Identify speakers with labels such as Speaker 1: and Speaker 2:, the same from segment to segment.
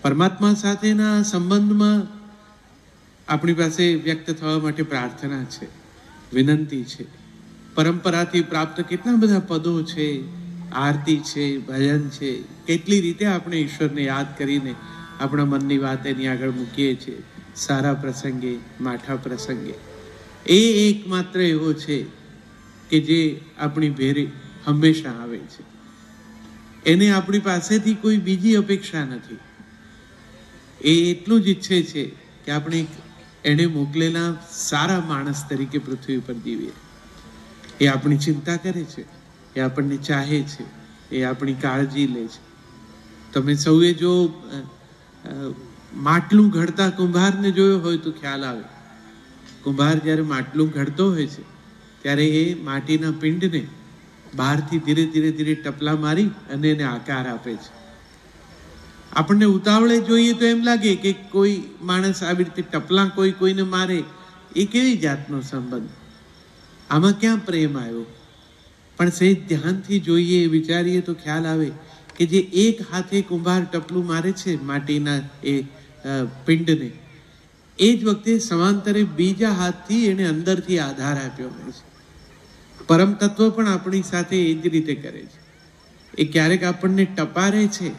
Speaker 1: પરમાત્મા સાથેના સંબંધમાં આપણી પાસે વ્યક્ત થવા માટે પ્રાર્થના છે, વિનંતી છે. પરંપરાથી પ્રાપ્ત કેટલા બધા પદો છે, આરતી છે, ભજન છે. કેટલી રીતે આપણે ઈશ્વરને યાદ કરીને આપણા મનની વાત એની આગળ મૂકીએ છીએ, સારા પ્રસંગે, માઠા પ્રસંગે. એ એકમાત્ર એવો છે કે જે આપણી ભેરે હંમેશા આવે છે. એને આપણી પાસેથી કોઈ બીજી અપેક્ષા નથી. એ એટલું જ ઈચ્છે છે કે આપણે એને મોકલેલા સારા માણસ તરીકે પૃથ્વી પર જીવીએ. એ આપણી ચિંતા કરે છે, એ આપણને ચાહે છે, એ આપણી કાળજી લે છે. તમે સૌએ જો માટલું ઘડતા કુંભારને જોયો હોય તો ખ્યાલ આવે. કુંભાર જ્યારે માટલું ઘડતો હોય છે ત્યારે એ માટીના પિંડને બહારથી ધીરે ધીરે ધીરે ટપલા મારી અને એને આકાર આપે છે. આપણને ઉતાવળે જોઈએ તો એમ લાગે કે કોઈ માણસ આવી રીતે ટપલા કોઈને મારે, એ કેવી જાતનો સંબંધ, આમાં ક્યાં પ્રેમ આવ્યો? પણ સહેજ ધ્યાનથી જોઈએ, વિચારીએ તો ખ્યાલ આવે કે જે એક હાથે કુંભાર ટપલું મારે છે માટીના એ પિંડને, એ જ વખતે સમાંતરે બીજા હાથથી એને અંદરથી આધાર આપ્યો હોય છે. પરમ તત્વ પણ આપણી સાથે એ જ રીતે કરે છે. એ ક્યારેક આપણને ટપારે છે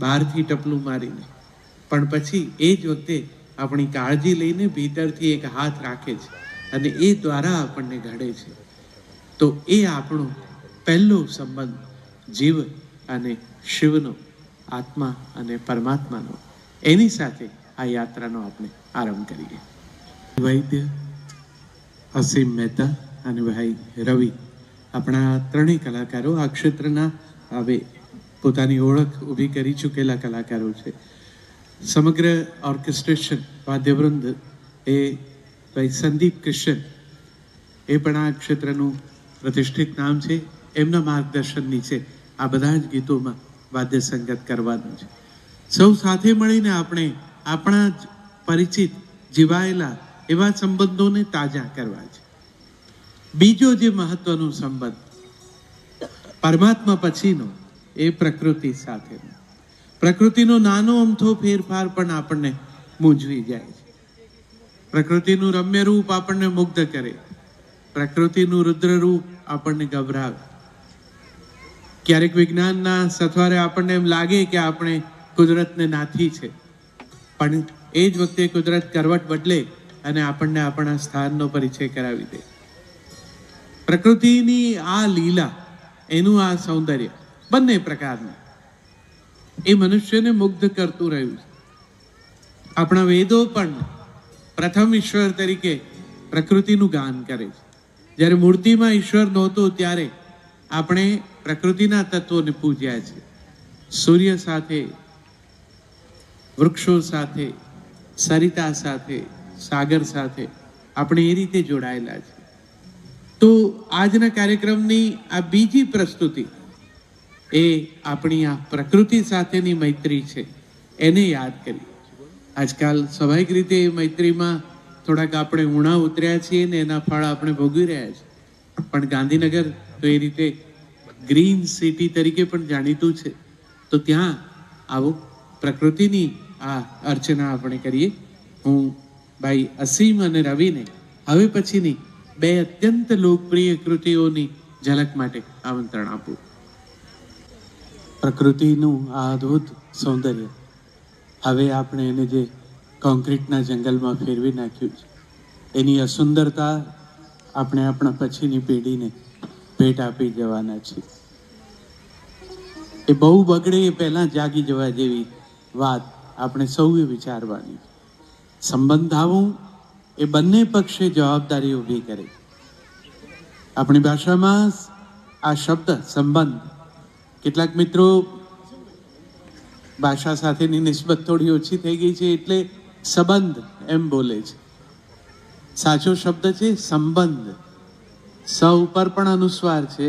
Speaker 1: બહારથી ટપલું મારીને, પણ પછી એ જ વખતે આપણી કાળજી લઈને ભીતરથી એક હાથ રાખે છે અને એ દ્વારા આપણને ઘડે છે. તો એ આપણો પહેલો સંબંધ જીવ અને શિવનો, આત્મા અને પરમાત્માનો. એની સાથે આ યાત્રાનો આપણે આરંભ કરીએ. વૈદ્ય, અસીમ મહેતા અને ભાઈ રવિ, આપણા ત્રણેય કલાકારો આ ક્ષેત્રના હવે પોતાની ઓળખ ઊભી કરી ચૂકેલા કલાકારો છે. સમગ્ર ઓર્કેસ્ટ્રેશન વાદ્યવૃંદ એ ભાઈ સંદીપ કિશન, એ પણ આ ક્ષેત્રનું પ્રતિષ્ઠિત નામ છે. એમના માર્ગદર્શન નીચે આ બધા જ ગીતોમાં વાદ્ય સંગત કરવાનું છે. સૌ સાથે મળીને આપણે આપણા જ પરિચિત જીવાયેલા એવા સંબંધોને તાજા કરવા છે. બીજો જે મહત્વનો સંબંધ પરમાત્મા પછીનો, એ પ્રકૃતિ સાથેનો. પ્રકૃતિનો નાનો અમથો ફેરફાર પણ આપણને મૂંઝવી જાય છે. પ્રકૃતિનું રમ્ય રૂપ આપણને મુગ્ધ કરે, પ્રકૃતિનું રુદ્ર રૂપ આપણને ગભરાવે. ક્યારેક વિજ્ઞાનના સથવારે આપણને એમ લાગે કે આપણે કુદરતને નાથી છે, પણ એ જ વખતે કુદરત કરવટ બદલે અને આપણને આપણા સ્થાનનો પરિચય કરાવી દે. પ્રકૃતિની આ લીલા, એનું આ સૌંદર્ય બંને પ્રકારનું એ મનુષ્યને મુગ્ધ કરતું રહ્યું છે. આપણા વેદો પણ પ્રથમ ઈશ્વર તરીકે પ્રકૃતિનું ગાન કરે છે. જ્યારે મૂર્તિમાં ઈશ્વર નહોતો ત્યારે આપણે પ્રકૃતિના તત્વોને પૂજ્યા છે. સૂર્ય સાથે, વૃક્ષો સાથે, સરિતા સાથે, સાગર સાથે આપણે એ રીતે જોડાયેલા છે. તો આજના કાર્યક્રમની આ બીજી પ્રસ્તુતિ એ આપણી આ પ્રકૃતિ સાથેની મૈત્રી છે, એને યાદ કરી. આજકાલ સ્વાભાવિક રીતે એ મૈત્રીમાં થોડાક આપણે ઉણા ઉતર્યા છીએ ને એના ફળ આપણે ભોગવી રહ્યા છીએ. પણ ગાંધીનગર તો એ રીતે ગ્રીન સિટી તરીકે પણ જાણીતું છે. તો ત્યાં આવો પ્રકૃતિની આ અર્ચના આપણે કરીએ. હું ભાઈ અસીમ અને રવિને હવે પછીની બે અત્યંત લોકપ્રિય કૃતિઓની ઝલક માટે આમંત્રણ આપું. પ્રકૃતિનું આ અદ્ભુત સૌંદર્ય હવે આપણે એને જે કોન્ક્રીટના જંગલમાં ફેરવી નાખ્યું છે, એની અસુંદરતા આપણે આપણા પછીની પેઢીને ભેટ આપી જવાના છીએ. એ બહુ બગડે એ પહેલાં જાગી જવા જેવી વાત આપણે સૌએ વિચારવાની. સંબંધાવું એ બંને પક્ષે જવાબદારી ઊભી કરે. આપણી ભાષામાં આ શબ્દ સંબંધ, કેટલાક મિત્રો ભાષા સાથેની નિસ્બત થોડી ઓછી થઈ ગઈ છે એટલે સંબંધ એમ બોલે છે. સાચો શબ્દ છે સંબંધ. સ ઉપર પણ અનુસ્વાર છે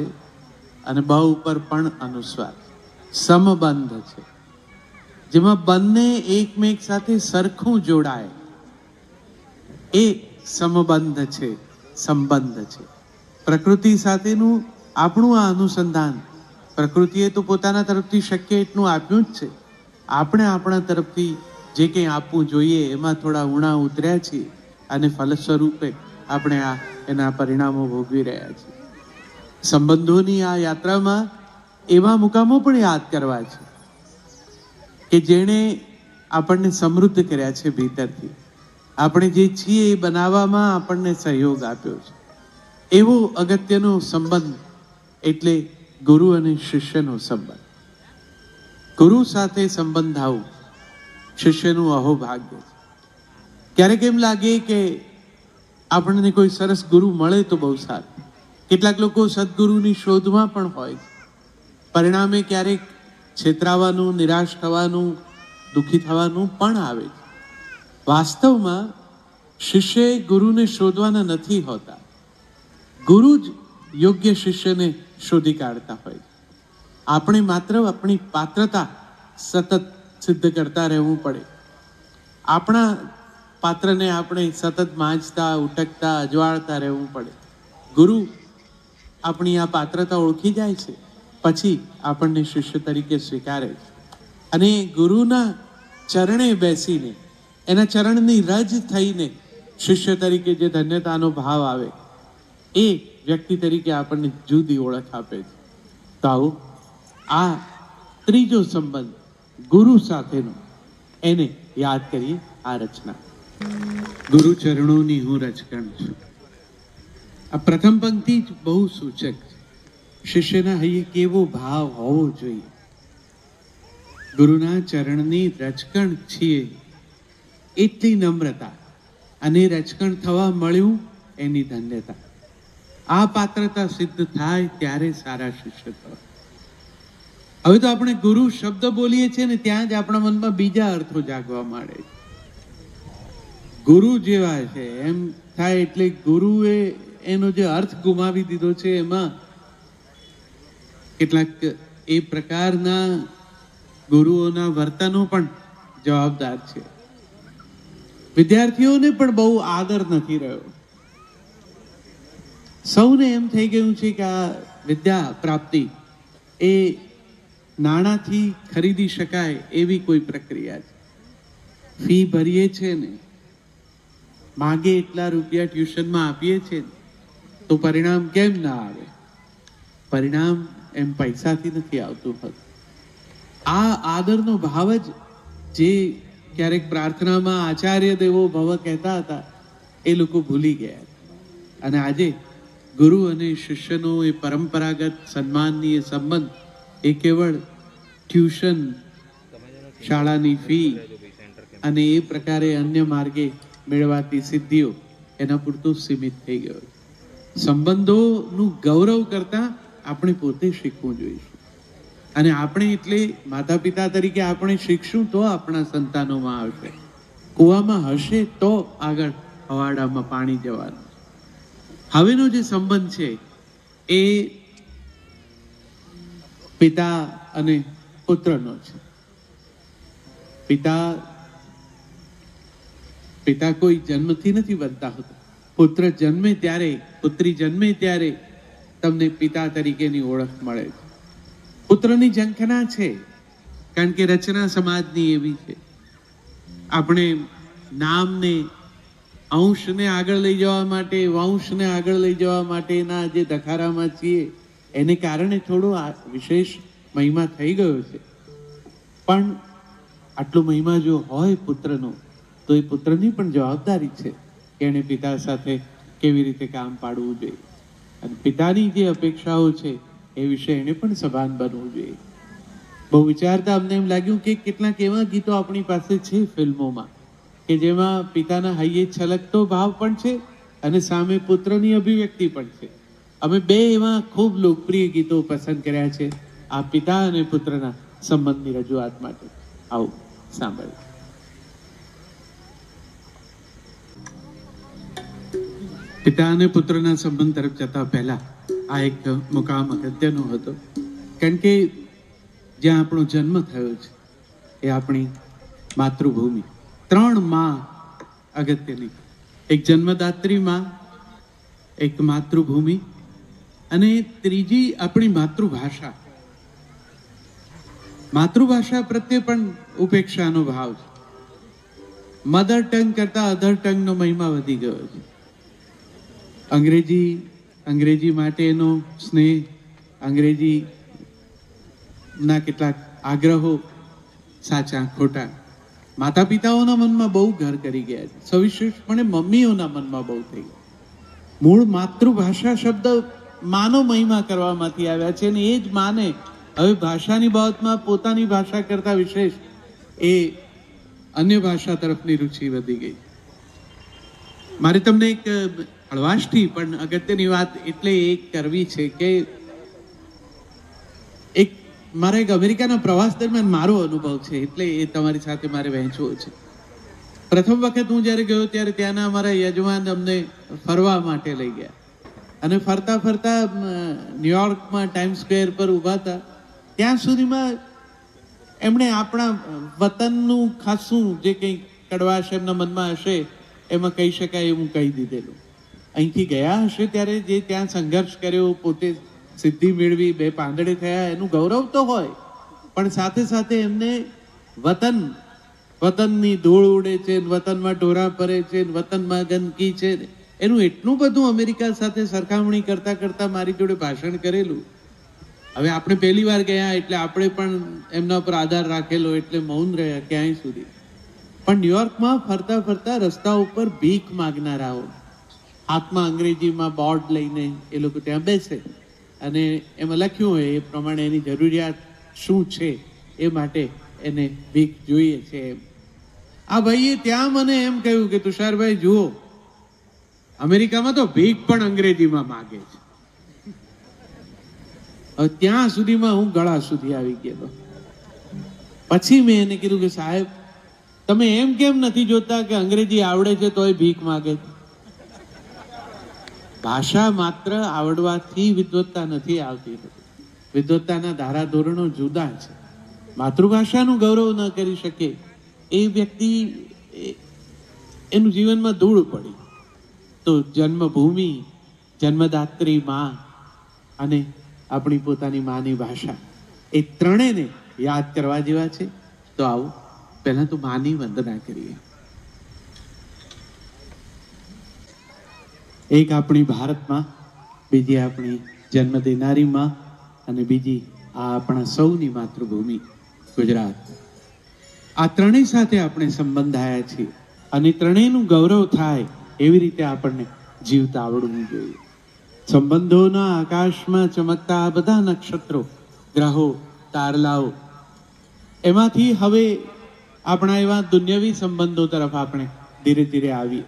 Speaker 1: અને બ ઉપર પણ અનુસ્વાર. સમબંધ છે, જેમાં બંને એકમેક સાથે સરખું જોડાય, એ સમબંધ છે, સંબંધ છે. પ્રકૃતિ સાથેનું આપણું આ અનુસંધાન પ્રકૃતિએ તો પોતાના તરફથી શક્ય એટલું આપ્યું જ છે, આપણે આપણા તરફથી જે કંઈ આપવું જોઈએ એમાં થોડા ઉણા ઉતર્યા છીએ અને ફલસ્વરૂપે આપણે એના પરિણામો ભોગવી રહ્યા છીએ. સંબંધોની આ યાત્રામાં એવા મુકામો પણ યાદ કરવા છે કે જેણે આપણને સમૃદ્ધ કર્યા છે ભીતરથી. આપણે જે છીએ એ બનાવવામાં આપણને સહયોગ આપ્યો છે. એવો અગત્યનો સંબંધ એટલે ગુરુ અને શિષ્યનો સંબંધ. ગુરુ સાથે સંબંધ આવું શિષ્યનું અહોભાગ્ય છે. ક્યારેક એમ લાગે કે આપણને કોઈ સરસ ગુરુ મળે તો બહુ સારું. કેટલાક લોકો સદગુરુની શોધમાં પણ હોય છે. પરિણામે ક્યારેક છેતરાવાનું, નિરાશ થવાનું, દુઃખી થવાનું પણ આવે છે. વાસ્તવમાં શિષ્ય ગુરુને શોધવાના નથી હોતા. ગુરુ જ યોગ્ય શિષ્યને શોધી કાઢતા હોય છે. આપણે માત્ર આપણી પાત્રતા સતત સિદ્ધ કરતા રહેવું પડે. આપણા પાત્રને આપણે સતત માંજતા, ઉટકતા, અજવાળતા રહેવું પડે. ગુરુ આપણી આ પાત્રતા ઓળખી જાય છે, પછી આપણને શિષ્ય તરીકે સ્વીકારે છે. અને ગુરુના ચરણે બેસીને, એના ચરણની રજ થઈને શિષ્ય તરીકે જે ધન્યતાનો ભાવ આવે, એ વ્યક્તિ તરીકે આપણને જુદી ઓળખ આપે છે. તો આવો આ ત્રીજો સંબંધ ગુરુ સાથેનો, એને યાદ કરીએ આ રચના. ગુરુ ચરણોની હું રચકણ છું. આ પ્રથમ પંક્તિ જ બહુ સૂચક છે. શિષ્યના હૈયે કેવો ભાવ હોવો જોઈએ. ગુરુના ચરણની રચકણ છીએ એટલી નમ્રતા, અને રચકણ થવા મળ્યું એની ધન્યતા. આ પાત્રતા સિદ્ધ થાય ત્યારે સારા શિષ્ય થવા. હવે તો આપણે ગુરુ શબ્દ બોલીએ છીએ ને ત્યાં જ આપણા મનમાં બીજા અર્થો જાગવા માંડે છે. ગુરુ જેવા છે એમ થાય એટલે ગુરુએ એનો જે અર્થ ગુમાવી દીધો છે. એમાં કેટલાક એ પ્રકારના ગુરુઓના વર્તનો પણ જવાબદાર છે. વિદ્યાર્થીઓને પણ બહુ આદર નથી રહ્યો. સૌને એમ થઈ ગયું છે કે આ વિદ્યા પ્રાપ્તિ એ નાણાંથી ખરીદી શકાય એવી કોઈ પ્રક્રિયા છે. ફી ભરીએ છે ને, માગે એટલા રૂપિયા ટ્યુશનમાં આપીએ છીએ તો પરિણામ કેમ ના આવે? પરિણામ એમ પૈસાથી નથી આવતું હતું. આ આદરનો ભાવ જ જે ક્યારેક પ્રાર્થનામાં આચાર્ય દેવો ભવ કહેતા હતા, એ લોકો ભૂલી ગયા. અને આજે ગુરુ અને શિષ્યનો એ પરંપરાગત સન્માનની એ સંબંધ એ કેવળ ટ્યુશન, શાળાની ફી અને એ પ્રકારે અન્ય માર્ગે મેળવાતી સિદ્ધિઓ એના પૂરતું સીમિત થઈ ગયો છે. સંબંધોનું ગૌરવ કરતા આપણે પોતે શીખવું જોઈએ. અને આપણે એટલે માતા પિતા તરીકે આપણે શીખશું તો આપણા સંતાનોમાં આવશે. કૂવામાં હશે તો આગળ હવાડામાં પાણી જવાનું. હવેનો જે સંબંધ છે એ પિતા અને પુત્રનો છે. પિતા કોઈ જન્મથી નથી બનતા હોતા. પુત્ર જન્મે ત્યારે, પુત્રી જન્મે ત્યારે તમને પિતા તરીકેની ઓળખ મળે છે. પુત્રની ઝંખના છે, કારણ કે રચના સમાજની એવી છે. આપણે નામને, અંશને આગળ લઈ જવા માટે, વંશને આગળ લઈ જવા માટેના જે દખારામાં છીએ એને કારણે થોડો વિશેષ મહિમા થઈ ગયો છે. પણ આટલો મહિમા જો હોય પુત્રનો, તો એ પુત્રની પણ જવાબદારી છે કે એણે પિતા સાથે કેવી રીતે કામ પાડવું જોઈએ. અને પિતાની જે અપેક્ષાઓ છે એ વિશે એને પણ સભાન બનવું જોઈએ. બહુ વિચારતા અમને એમ લાગ્યું કે કેટલાક એવા ગીતો આપણી પાસે છે ફિલ્મોમાં કે જેમાં પિતાના હૈયે છલકતો ભાવ પણ છે અને સામે પુત્રની અભિવ્યક્તિ પણ છે. અમે બે એવા ખૂબ લોકપ્રિય ગીતો પસંદ કર્યા છે આ પિતા અને પુત્રના સંબંધની રજૂઆત માટે. આવો સાંભળીએ. પિતા અને પુત્રના સંબંધ તરફ જતા પહેલા આ એક મુકામ અગત્યનો હતો, કારણ કે જ્યાં આપણો જન્મ થયો છે એ આપણી માતૃભૂમિ. 3 માં અગત્યની, એક જન્મદાત્રી માં, એક માતૃભૂમિ અને ત્રીજી આપણી માતૃભાષા. માતૃભાષા પ્રત્યે પણ ઉપેક્ષાનો ભાવ છે. મધર ટંગ કરતા અધર ટંગનો મહિમા વધી ગયો છે. અંગ્રેજી માટેનો સ્નેહ, અંગ્રેજીના કેટલાક આગ્રહો સાચા ખોટા માતા પિતાઓના મનમાં બહુ ઘર કરી ગયા છે, સવિશેષપણે મમ્મીઓના મનમાં બહુ થઈ ગયા. મૂળ માતૃભાષા શબ્દ માનો મહિમા કરવામાંથી આવ્યા છે, અને એ જ માને હવે ભાષાની બાબતમાં પોતાની ભાષા કરતા વિશેષ એ અન્ય ભાષા તરફની રુચિ વધી ગઈ. મારે તમને એક હળવાશથી પણ અગત્યની વાત એટલે એ કરવી છે કે મારા એક અમેરિકાના પ્રવાસ દરમિયાન મારો અનુભવ છે, એટલે એ તમારી સાથે મારે વહેંચવો છે. પ્રથમ વખત હું જ્યારે ગયો ત્યારે ત્યાંના અમારા યજમાન અમને ફરવા માટે લઈ ગયા, અને ફરતા ફરતા ન્યુયોર્કમાં ટાઈમ સ્ક્વેર પર ઊભા હતા. ત્યાં સુધીમાં એમણે આપણા વતનનું ખાસું જે કંઈ કડવાશ એમના મનમાં હશે એમાં કહી શકાય એવું કહી દીધેલું. અહીંથી ગયા હશે ત્યારે જે ત્યાં સંઘર્ષ કર્યો, પોતે સિદ્ધિ મેળવી, 2 પાંદડે થયા, એનું ગૌરવ તો હોય, પણ સાથે સાથે એમને વતનની ધૂળ ઉડે છે, વતનમાં ઢોરા ફરે છે, વતનમાં ગંદકી છે, એનું એટલું બધું અમેરિકા સાથે સરખામણી કરતા કરતા મારી જોડે ભાષણ કરેલું. હવે આપણે પહેલી વાર ગયા એટલે આપણે પણ એમના પર આધાર રાખેલો એટલે મૌન રહ્યા ક્યાંય સુધી. પણ ન્યુયોર્કમાં ફરતા ફરતા રસ્તા ઉપર ભીખ માગનારાઓ, હાથમાં અંગ્રેજીમાં બોર્ડ લઈને એ લોકો ત્યાં બેસે અને એમાં લખ્યું હોય એ પ્રમાણે એની જરૂરિયાત શું છે એ માટે એને ભીખ જોઈએ છે. આ ભાઈએ ત્યાં મને એમ કહ્યું કે તુષારભાઈ જુઓ, અમેરિકામાં તો ભીખ પણ અંગ્રેજીમાં માગે છે. ત્યાં સુધીમાં હું ગળા સુધી આવી ગયેલો. પછી મેં એને કીધું કે સાહેબ, તમે એમ કેમ નથી જોતા કે અંગ્રેજી આવડે છે તોય ભીખ માગે છે? ભાષા માત્ર આવડવાથી વિદ્વત્તા નથી આવતી. વિદ્વત્તાના ધારાધોરણો જુદા છે. માતૃભાષાનું ગૌરવ ન કરી શકે એ વ્યક્તિ, એનું જીવનમાં ધૂળ પડી. તો જન્મભૂમિ, જન્મદાત્રી માં અને આપણી પોતાની માની ભાષા, એ ત્રણેયને યાદ કરવા જેવા છે. તો આવો પહેલા તો માની વંદના કરીએ. એક આપણી ભારતમાં, બીજી આપણી જન્મ દેનારી માં, અને બીજી આ આપણા સૌની માતૃભૂમિ ગુજરાત. આ ત્રણેય સાથે આપણે સંબંધાયા છીએ, અને ત્રણેયનું ગૌરવ થાય એવી રીતે આપણને જીવતા આવડવું જોઈએ. સંબંધોના આકાશમાં ચમકતા આ બધા નક્ષત્રો, ગ્રહો, તારલાઓ, એમાંથી હવે આપણા એવા દુન્યવી સંબંધો તરફ આપણે ધીરે ધીરે આવીએ.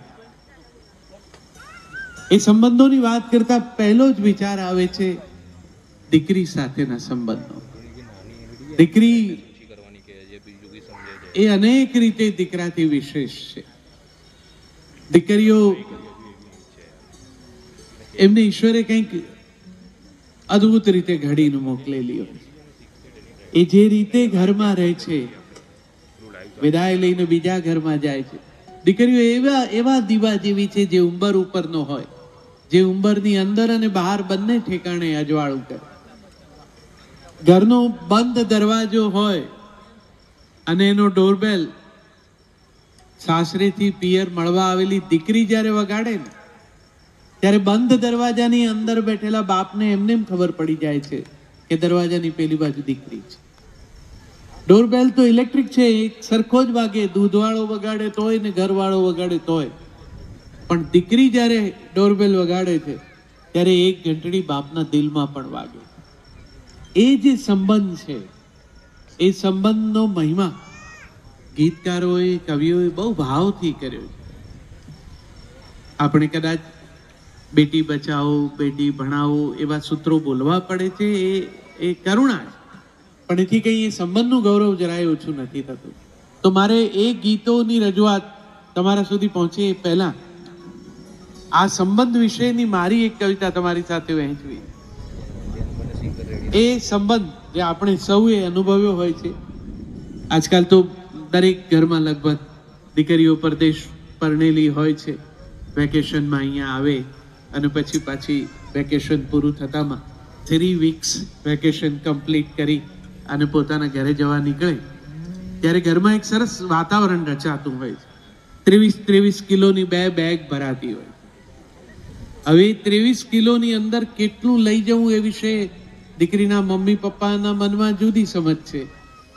Speaker 1: એ સંબંધોની વાત કરતા પહેલો જ વિચાર આવે છે દીકરી સાથેના સંબંધો. દીકરી એ અનેક રીતે દીકરાથી વિશેષ છે. દીકરીઓ એમને ઈશ્વરે કંઈક અદ્ભુત રીતે ઘડીને મોકલેલી હોય. એ જે રીતે ઘરમાં રહે છે, વિદાય લઈને બીજા ઘરમાં જાય છે. દીકરીઓ એવા દીવા જેવી છે જે ઉંબર ઉપરનો હોય, જે ઉંબરની અંદર અને બહાર બંને ઠેકાણે અજવાળું કરે. ઘરનો બંધ દરવાજો હોય અને એનો ડોરબેલ સાસરેથી પિયર મળવા આવેલી દીકરી જ્યારે વગાડે ને, ત્યારે બંધ દરવાજાની અંદર બેઠેલા બાપને એમને ખબર પડી જાય છે કે દરવાજાની પેલી બાજુ દીકરી છે. ડોરબેલ તો ઇલેક્ટ્રિક છે, એક સરખો જ વાગે, દૂધવાળો વગાડે તોય ને ઘરવાળો વગાડે તોય. પણ દીકરી જ્યારે ડોરબેલ વગાડે છે ત્યારે એક ઘંટડી બાપના દિલમાં પણ વાગે. એ જે સંબંધ છે, એ સંબંધનો મહિમા ગીતકારોએ, કવિઓએ બહુ ભાવથી કર્યો છે. આપણે કદાચ બેટી બચાવો, બેટી ભણાવો એવા સૂત્રો બોલવા પડે છે, એ કરુણા છે, પણ એથી કંઈ એ સંબંધનું ગૌરવ જરાય ઓછું નથી થતું. તો મારે એ ગીતોની રજૂઆત તમારા સુધી પહોંચે એ પહેલા આ સંબંધ વિશેની મારી એક કવિતા તમારી સાથે વહેંચવી. એ સંબંધ જે આપણે સૌએ અનુભવ્યો હોય છે. આજકાલ તો દરેક ઘરમાં લગભગ દીકરીઓ પરદેશ પરણેલી હોય છે. વેકેશનમાં અહીંયા આવે અને પછી પાછી વેકેશન પૂરું થતામાં 3 વીક્સ વેકેશન કમ્પ્લીટ કરી અને પોતાના ઘરે જવા નીકળે ત્યારે ઘરમાં એક સરસ વાતાવરણ રચાતું હોય છે. 23 કિલોની 2 બેગ ભરાતી હોય. હવે 23 કિલોની અંદર કેટલું લઈ જવું એ વિશે દીકરીના મમ્મી પપ્પાના મનમાં જુદી સમજ છે.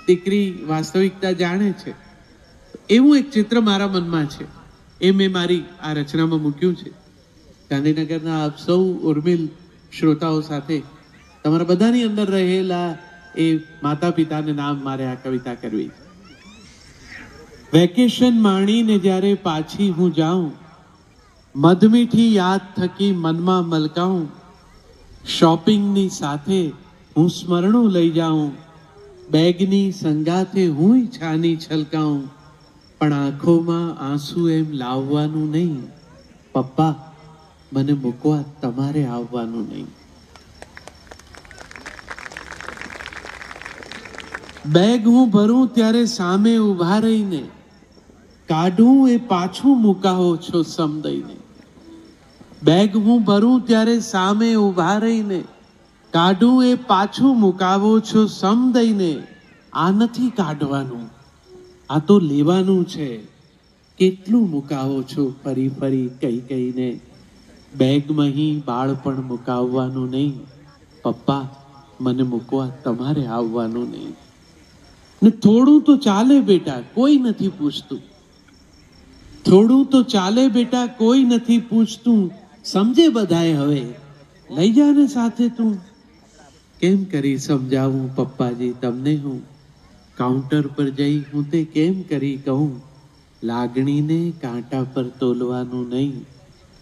Speaker 1: દીકરી વાસ્તવિકતા જાણે છે. એવું એક ચિત્ર મારા મનમાં છે, એ મેં મારી આ રચનામાં મૂક્યું છે. ગાંધીનગરના આપ સૌ ઉર્મિલ શ્રોતાઓ સાથે તમારા બધાની અંદર રહેલા એ માતા પિતાને નામ મારે આ કવિતા કરવી. વેકેશન માણીને જ્યારે પાછી હું જાઉં, મધમીઠી યાદ થકી મનમાં મલકાઉં, શોપિંગની સાથે હું સ્મરણું લઈ જાઉં, બેગની સંગાથે હું છાની છલકાઉં, પણ આંખોમાં આંસુ એમ લાવવાનું નહીં. પપ્પા, મને મૂકવા તમારે આવવાનું નહીં. બેગ હું ભરું ત્યારે સામે ઉભા રહીને કાઢું એ પાછું મુકાવો છો સમ દઈને. બેગ હું ભરું ત્યારે સામે ઉભા રહીને કાઢું એ પાછું મુકાવો છો સમ દઈને. આ નથી કાઢવાનું, આ તો લેવાનું છે. કેટલું મુકાવો છો ફરી ફરી કઈ કઈને. બેગમાં બાળપણ મુકાવવાનું નહીં. પપ્પા, મને મૂકવા તમારે આવવાનું નહીં. ને થોડું તો ચાલે બેટા, કોઈ નથી પૂછતું. થોડું તો ચાલે બેટા, કોઈ નથી પૂછતું. સમજે બધાએ હવે, લઈ જાને સાથે તું. કેમ કરી સમજાવું પપ્પાજી તમને હું, કાઉન્ટર પર જઈ હું તે કેમ કરી કહું. લાગણીને કાંટા પર તોલવાનું નહીં.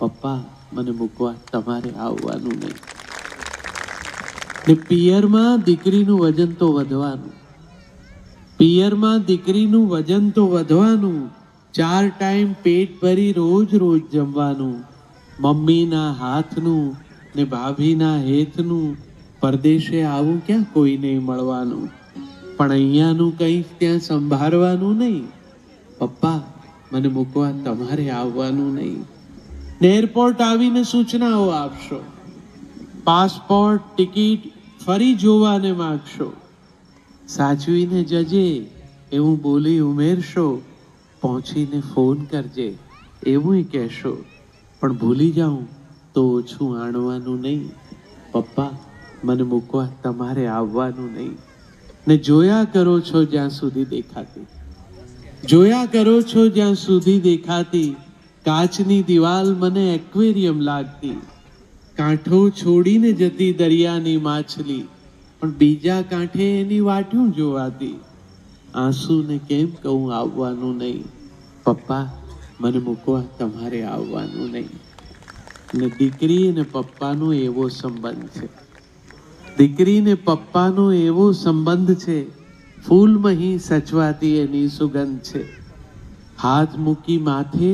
Speaker 1: પપ્પા, મને મૂકવા તમારે આવવાનું નહીં. ને પિયરમાં દીકરીનું વજન તો વધવાનું. પિયરમાં દીકરીનું વજન તો વધવાનું. 4 ટાઈમ પેટ ભરી રોજ રોજ જમવાનું. મમ્મીના હાથનું ને ભાભીના હેતનું. પરદેશે આવું ક્યાં કોઈને મળવાનું. પણ અહીંયાનું કંઈ ત્યાં સંભાળવાનું નહીં. પપ્પા, મને મૂકવા તમારે આવવાનું નહીં. ને એરપોર્ટ આવીને સૂચનાઓ આપશો. પાસપોર્ટ ટિકિટ ફરી જોવાને માગશો. સાચવીને જજે એવું બોલી ઉમેરશો. પહોંચીને ફોન કરજે એવું કહેશો. પણ ભૂલી જાઉં તો ઓછું આણવાનું નહીં. પપ્પા, મને મૂકવા તમારે આવવાનું નહીં. ને જોયા કરો છો જ્યાં સુધી દેખાતી, જોયા કરો છો જ્યાં સુધી દેખાતી. કાચની દિવાલ મને એક્વેરિયમ લાગતી. કાંઠો છોડીને જતી દરિયાની માછલી, પણ બીજા કાંઠે એની વાટ્યું જોવાતી. આંસુને કેમ કહું આવવાનું નહીં. પપ્પા, મને મૂકવા તમારે આવવાનું નહીં. ને દીકરી અને પપ્પાનો એવો સંબંધ છે. દીકરી ને પપ્પાનો એવો સંબંધ છે. ફૂલમહી સચવાતી એની સુગંધ છે. હાથ મૂકી માથે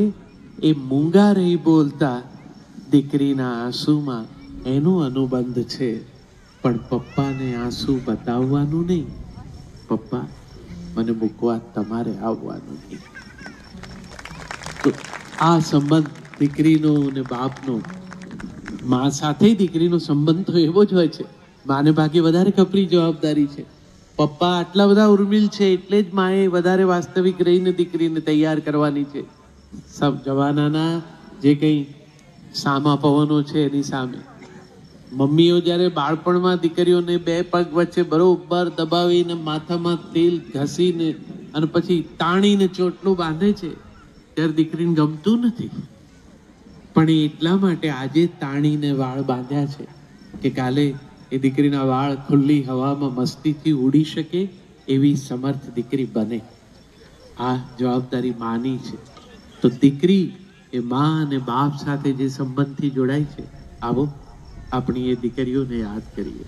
Speaker 1: એ મૂંગા રહી બોલતા. દીકરીના આંસુમાં એનો અનુબંધ છે. પણ પપ્પાને આંસુ બતાવવાનું નહીં. પપ્પા, મને મૂકવા તમારે આવવાનું નહીં. તો આ સંબંધ દીકરીનો અને બાપનો, મા સાથે દીકરીનો સંબંધ તો એવો જ હોય છે. માને ભાગે વધારે કપરી જવાબદારી છે. પપ્પા આટલા બધા ઉર્મિલ છે એટલે જ માએ વધારે વાસ્તવિક રહીને દીકરીને તૈયાર કરવાની છે. સબ જવાનાના જે કંઈ સામા પવનો છે એની સામે. મમ્મીઓ જ્યારે બાળપણમાં દીકરીઓને 2 પગ વચ્ચે બરોબર દબાવીને માથામાં તેલ ઘસીને અને પછી તાણીને ચોટલું બાંધે છે ત્યારે દીકરીને ગમતું નથી. પણ એ એટલા માટે આજે તાણીને વાળ બાંધ્યા છે કે કાલે એ દીકરીના વાળ ખુલ્લી હવામાં મસ્તીથી ઉડી શકે એવી સમર્થ દીકરી બને. આ જવાબદારી માની છે. તો દીકરી એ મા અને બાપ સાથે જે સંબંધથી જોડાય છે, આવો આપણી એ દીકરીઓને યાદ કરીએ.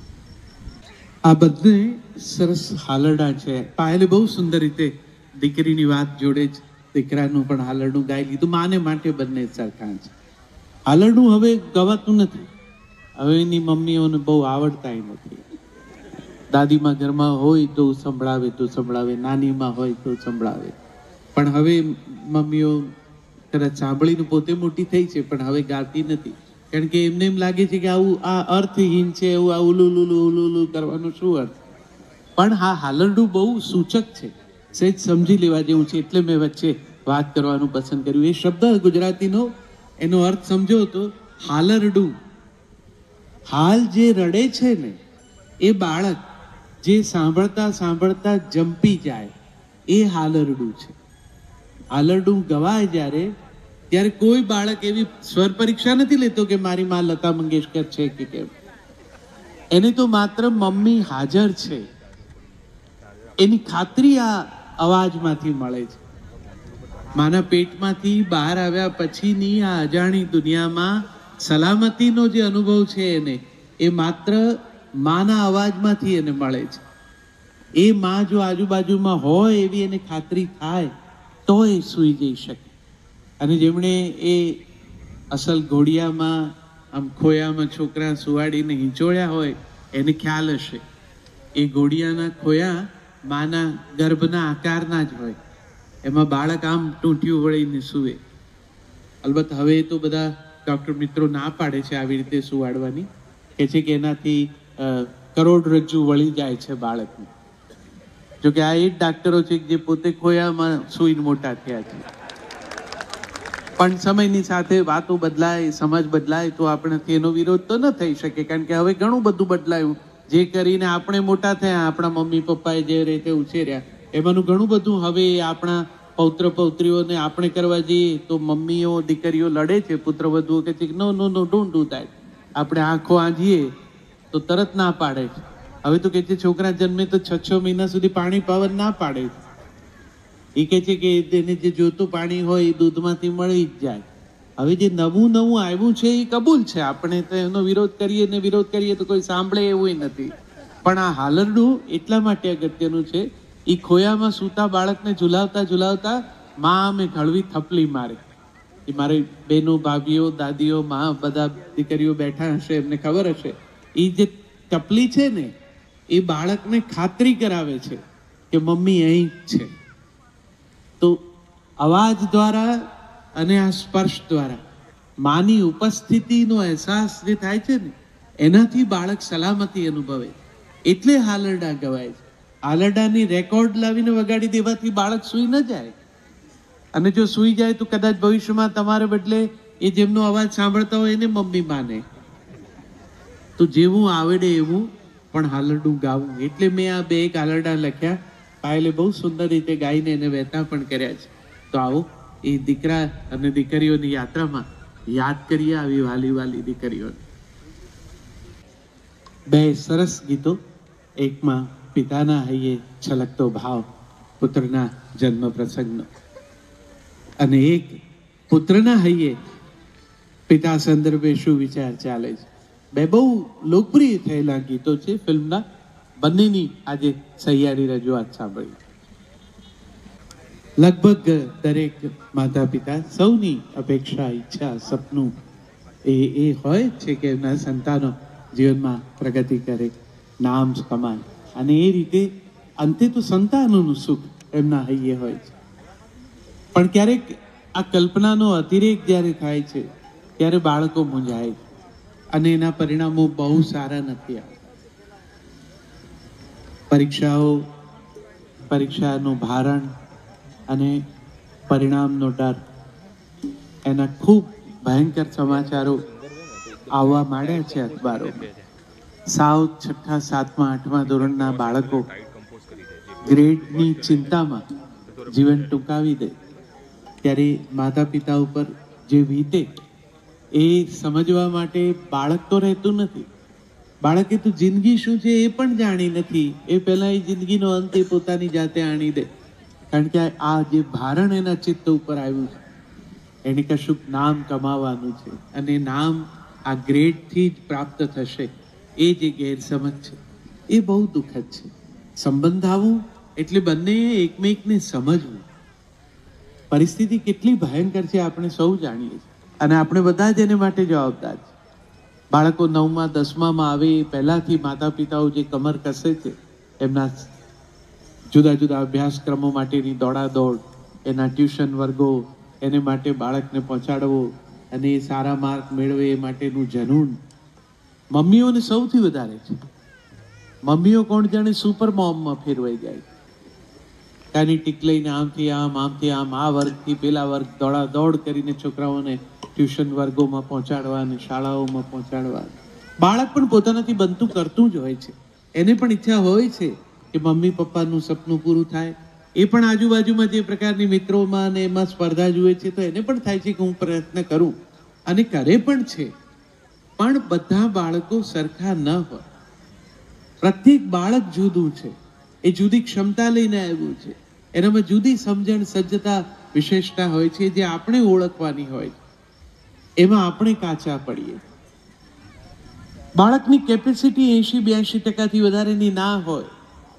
Speaker 1: આ બધે સરસ હાલરડા છે. પાયલે બહુ સુંદર રીતે દીકરીની વાત જોડે જ દીકરાનું પણ હાલરડું ગાઈ લીધું. માને માટે બંને સરખા છે. હાલરડું હવે ગવાતું નથી. હવે એની મમ્મીઓને બહુ આવડતા નથી. દાદીમાં ઘરમાં હોય તો સંભળાવે તો સંભળાવે, નાનીમાં હોય તો સંભળાવે. પણ હવે મમ્મીઓ કદાચ સાંભળીને પોતે મોટી થઈ છે પણ હવે ગાતી નથી. કારણ કે એમને એમ લાગે છે કે આવું આ અર્થહીન છે, એવું આ ઉલુલુલુ ઉલુલુ કરવાનો શું અર્થ. પણ હા હાલરડું બહુ સૂચક છે, સહેજ સમજી લેવા જેવું છે, એટલે મેં વચ્ચે વાત કરવાનું પસંદ કર્યું. એ શબ્દ ગુજરાતીનો એનો અર્થ સમજો તો હાલરડું. હાલ જે રડે છે ને એ બાળક જે સાંભળતા સાંભળતા જંપી જાય એ હાલરડું છે. હાલરડું ગવાય જ્યારે ત્યારે કોઈ બાળક એવી સ્વર પરીક્ષા નથી લેતો કે મારી માં લતા મંગેશકર છે કે કેમ. એને તો માત્ર મમ્મી હાજર છે એની ખાતરી આ અવાજમાંથી મળે છે. માના પેટમાંથી બહાર આવ્યા પછીની આ અજાણી દુનિયામાં સલામતીનો જે અનુભવ છે એને એ માત્ર માના અવાજમાંથી એને મળે છે. એ માં જો આજુબાજુમાં હોય એવી એને ખાતરી થાય તો એ સૂઈ જઈ શકે. અને જેમણે એ અસલ ઘોડિયામાં આમ ખોયામાં છોકરા સુવાડીને હિંચોળ્યા હોય એને ખ્યાલ હશે એ ઘોડિયાના ખોયા માના ગર્ભના આકારના જ હોય, એમાં બાળક આમ ટૂંટિયું વળીને સૂવે. અલબત્ત હવે તો બધા ડૉક્ટર મિત્રો ના પાડે છે આવી રીતે સુવાડવાની, કે છે કે એનાથી કરોડરજ્જુ વળી જાય છે બાળકને. જોકે આ એ જ ડાક્ટરો છે જે પોતે ખોયામાં સૂઈને મોટા થયા છે. પણ સમયની સાથે વાતો બદલાય, સમજ બદલાય તો આપણેથી એનો વિરોધ તો ન થઈ શકે, કારણ કે હવે ઘણું બધું બદલાયું. જે કરીને આપણે મોટા થયા, આપણા મમ્મી પપ્પાએ જે રીતે ઉછેર્યા એમાંનું ઘણું બધું હવે આપણા પૌત્ર પૌત્રીઓને આપણે કરવા જઈએ તો મમ્મીઓ દીકરીઓ લડે છે, પુત્રવધુઓ કે છે નો નો નો ડોન્ટ ડુ ધેટ. આપણે આંખો આંજીએ તો તરત ના પાડે છે. હવે તો કે છે છોકરા જન્મે તો 6 મહિના સુધી પાણી પાવર ના પાડે છે. એ કહે છે કે એને જે જોતું પાણી હોય એ દૂધમાંથી મળી જ જાય. હવે જે નવું નવું આવ્યું છે એ કબૂલ છે, આપણે તો એનો વિરોધ કરીએ તો કોઈ સાંભળે એવું નથી. પણ આ હાલરડું એટલા માટે અગત્યનું છે, એ ખોયામાં સૂતા બાળકને ઝુલાવતા ઝુલાવતા માં અમે હળવી થપલી મારે. એ મારી બહેનો, ભાભીઓ, દાદીઓ, માં બધા દીકરીઓ બેઠા હશે, એમને ખબર હશે. એ જે ટપલી છે ને એ બાળકને ખાતરી કરાવે છે કે મમ્મી અહીં જ છે. તો અવાજ દ્વારા અને આ સ્પર્શ દ્વારા માની ઉપસ્થિતિનો અહેસાસ જે થાય છે ને એનાથી બાળક સલામતી અનુભવે, એટલે હાલરડા ગવાય છે. હાલરડાની રેકોર્ડ લાવીને વગાડી દેવાથી બાળક સૂઈ ન જાય. અને જો સૂઈ જાય તો કદાચ ભવિષ્યમાં તમારે બદલે એ જેમનો અવાજ સાંભળતા હોય એને મમ્મી માને. તો જેવું આવડે એવું પણ હાલરડું ગાવું. એટલે મેં આ 2 હાલરડા લખ્યા. પાયલે બહુ સુંદર રીતે ગાઈને એને વહેતા પણ કર્યા છે. તો આવો એ દીકરા અને દીકરીઓની યાત્રામાં યાદ કરીએ આવી વાલી વાલી દીકરીઓને. 2 સરસ ગીતો. એકમાં પિતાના હૈયે છલકતો ભાવ પુત્રના જન્મ પ્રસંગનો, અને એક પુત્રના હૈયે પિતા સંદર્ભે શું વિચાર ચાલે છે. 2 બહુ લોકપ્રિય થયેલા ગીતો છે ફિલ્મના. બંનેની આજે સહિયારી રજૂઆત સાંભળી. લગભગ દરેક માતા પિતા સૌની અપેક્ષા, ઈચ્છા, સપનું એ હોય છે કે એમના સંતાનો જીવનમાં પ્રગતિ કરે, નામ કમાય, અને એ રીતે અંતે તો સંતાનોનું સુખ એમના હૈયે હોય છે. પણ ક્યારેક આ કલ્પનાનો અતિરેક જ્યારે થાય છે ત્યારે બાળકો મૂંઝાય છે અને એના પરિણામો બહુ સારા નથી આવતા. પરીક્ષાનું ભારણ અને પરિણામનો ડર, એના ખૂબ ભયંકર સમાચારો આવવા માંડ્યા છે અખબારોમાં. સાવ 6ઠા, 7મા, 8મા ધોરણના બાળકો ગ્રેડની ચિંતામાં જીવન ટૂંકાવી દે ત્યારે માતા પિતા ઉપર જે વીતે એ સમજવા માટે બાળક તો રહેતું નથી. બાળકે તો જિંદગી શું છે એ પણ જાણી નથી. એ પહેલા એ જિંદગીનો અંત એ પોતાની જાતે આણી દે, કારણ કે આ જે ભારણ એના ચિત્ત ઉપર આવ્યું છે એને કશુંક નામ કમાવાનું છે, અને નામ આ ગ્રેડથી જ પ્રાપ્ત થશે. એ જે ગેરસમજ છે એ બહુ દુઃખદ છે. સંબંધાવું એટલે બંને એકમેકને સમજવું. પરિસ્થિતિ કેટલી ભયંકર છે આપણે સૌ જાણીએ છીએ, અને આપણે બધા જ એને માટે જવાબદાર છે. બાળકો 9મા 10મામાં આવે એ પહેલાથી માતા પિતાઓ જે કમર કસે છે, એમના જુદા જુદા અભ્યાસક્રમો માટેની દોડાદોડ, એના ટ્યુશન વર્ગો, એને માટે બાળકને પહોંચાડવો અને એ સારા માર્ક મેળવે એ માટેનું જનૂન મમ્મીઓને સૌથી વધારે છે. મમ્મીઓ કોણ જાણે સુપર મોમમાં ફેરવાઈ જાય. કાની ટીક લઈને આમથી આમ આ વર્ગથી પેલા વર્ગ દોડ કરીને છોકરાઓને ટ્યુશન વર્ગોમાં પહોંચાડવા અને શાળાઓમાં પહોંચાડવા. બાળક પણ પોતાનાથી બનતું કરતું જ હોય છે. એને પણ ઈચ્છા હોય છે કે મમ્મી પપ્પાનું સપનું પૂરું થાય. એ પણ આજુબાજુમાં જે પ્રકારની મિત્રોમાં અને એમાં સ્પર્ધા જુએ છે તો એને પણ થાય છે કે હું પ્રયત્ન કરું, અને કરે પણ છે. પણ બધા બાળકો સરખા ન હોય. પ્રત્યેક બાળક જુદું છે. એ જુદી ક્ષમતા લઈને આવ્યું છે. એનામાં જુદી સમજણ, સજ્જતા, વિશેષતા હોય છે જે આપણે ઓળખવાની હોય. એમાં આપણે કાચા પડીએ. બાળકની કેપેસિટી 80-82% વધારેની ના હોય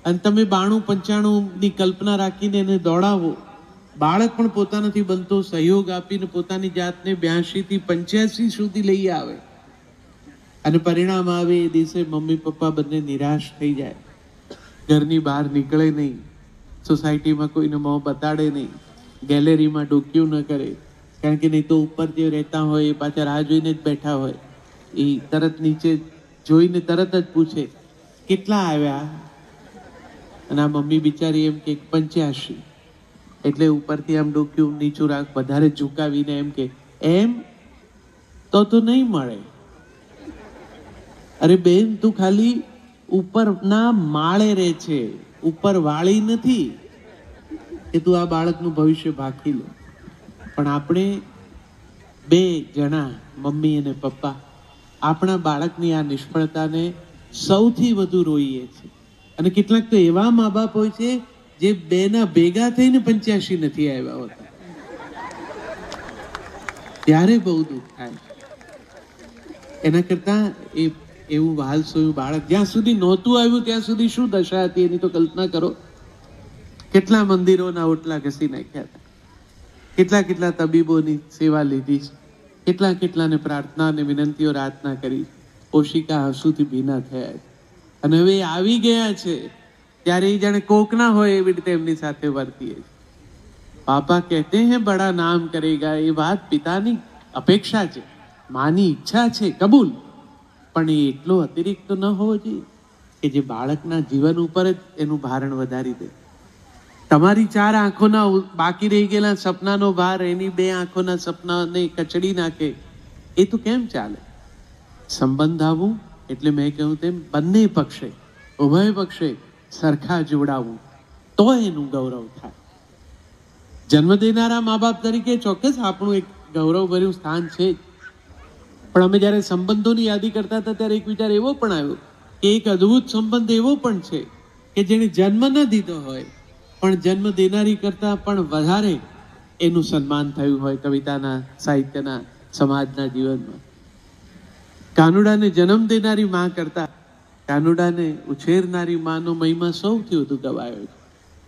Speaker 1: અને તમે 92-95ની કલ્પના રાખીને એને દોડાવો, બાળક પણ પોતાનાથી બનતો સહયોગ આપીને પોતાની જાતને 82-85 સુધી લઈ આવે અને પરિણામ આવે એ દિવસે મમ્મી પપ્પા બંને નિરાશ થઈ જાય. ઘરની બહાર નીકળે નહીં, સોસાયટીમાં કોઈને મોં બતાડે નહીં, ગેલેરીમાં ડોક્યું ન કરે. કારણ કે નહીં તો ઉપર જે રહેતા હોય એ પાછા રાહ જોઈને જ બેઠા હોય. એ તરત નીચે જોઈને તરત જ પૂછે કેટલા આવ્યા, અને આ મમ્મી બિચારી એમ કે 85. એટલે ઉપરથી આમ ડોક્યું નીચું રાખ વધારે ઝુકાવીને એમ કે એમ તો નહીં મળે. અરે બેન, તું ખાલી ઉપરના માળે રહે છે, ઉપર વાળી નથી કે તું આ બાળકનું ભવિષ્ય ભાખી લે. પણ આપણે 2 જણા, મમ્મી અને પપ્પા, આપણા બાળકની આ નિષ્ફળતાને સૌથી વધુ રોઈએ છીએ. અને કેટલાક તો એવા મા બાપ હોય છે જે 2ના ભેગા થઈને 85 નથી આવ્યા હોતા. ત્યારે બહુ દુઃખ થાય. એના કરતા એવું વહાલસોયું બાળક જ્યાં સુધી નહોતું આવ્યું ત્યાં સુધી શું દશા હતી એની તો કલ્પના કરો. કેટલા મંદિરોના ઓટલા ઘસી નાખ્યા હતા, કેટલા તબીબોની સેવા લીધી છે, કેટલાને પ્રાર્થના અને વિનંતીઓ રાતના કરી. ઓશિકા આંસુથી ભીના થયા છે. અને હવે આવી ગયા છે ત્યારે એ જાણે કોક ના હોય એવી રીતે એમની સાથે વર્તીએ. પાપા કહેતે હૈ બડા નામ કરેગા, એ વાત પિતાની અપેક્ષા છે, માની ઈચ્છા છે, કબૂલ. પણ એ એટલો અતિરિક્ત ન હોવો જોઈએ કે જે બાળકના જીવન ઉપર જ એનું ભારણ વધારી દે. તમારી 4 આંખોના બાકી રહી ગયેલા સપનાનો ભાર એની 2 આંખોના સપનાને કચડી નાખે. એ તો કેમ ચાલે? સંબંધ આવું એટલે મેં કહ્યું તેમ બંને પક્ષે, ઉભય પક્ષે સરખા જોડાવું તો એનું ગૌરવ થાય. જન્મ દેનારા મા બાપ તરીકે ચોક્કસ આપણું એક ગૌરવભર્યું સ્થાન છે. પણ અમે જ્યારે સંબંધોની યાદી કરતા હતા ત્યારે એક વિચાર એવો પણ આવ્યો કે એક અદ્ભુત સંબંધ એવો પણ છે કે જેને જન્મ ન દીધો હોય પણ જન્મ દેનારી કરતા પણ વધારે એનું સન્માન થયું હોય કવિતાના, સાહિત્યના, સમાજના જીવનમાં. કાનુડાને જન્મ દેનારી માં કરતા કાનુડાને ઉછેરનારી માનો મહિમા સૌથી વધુ ગવાયો છે.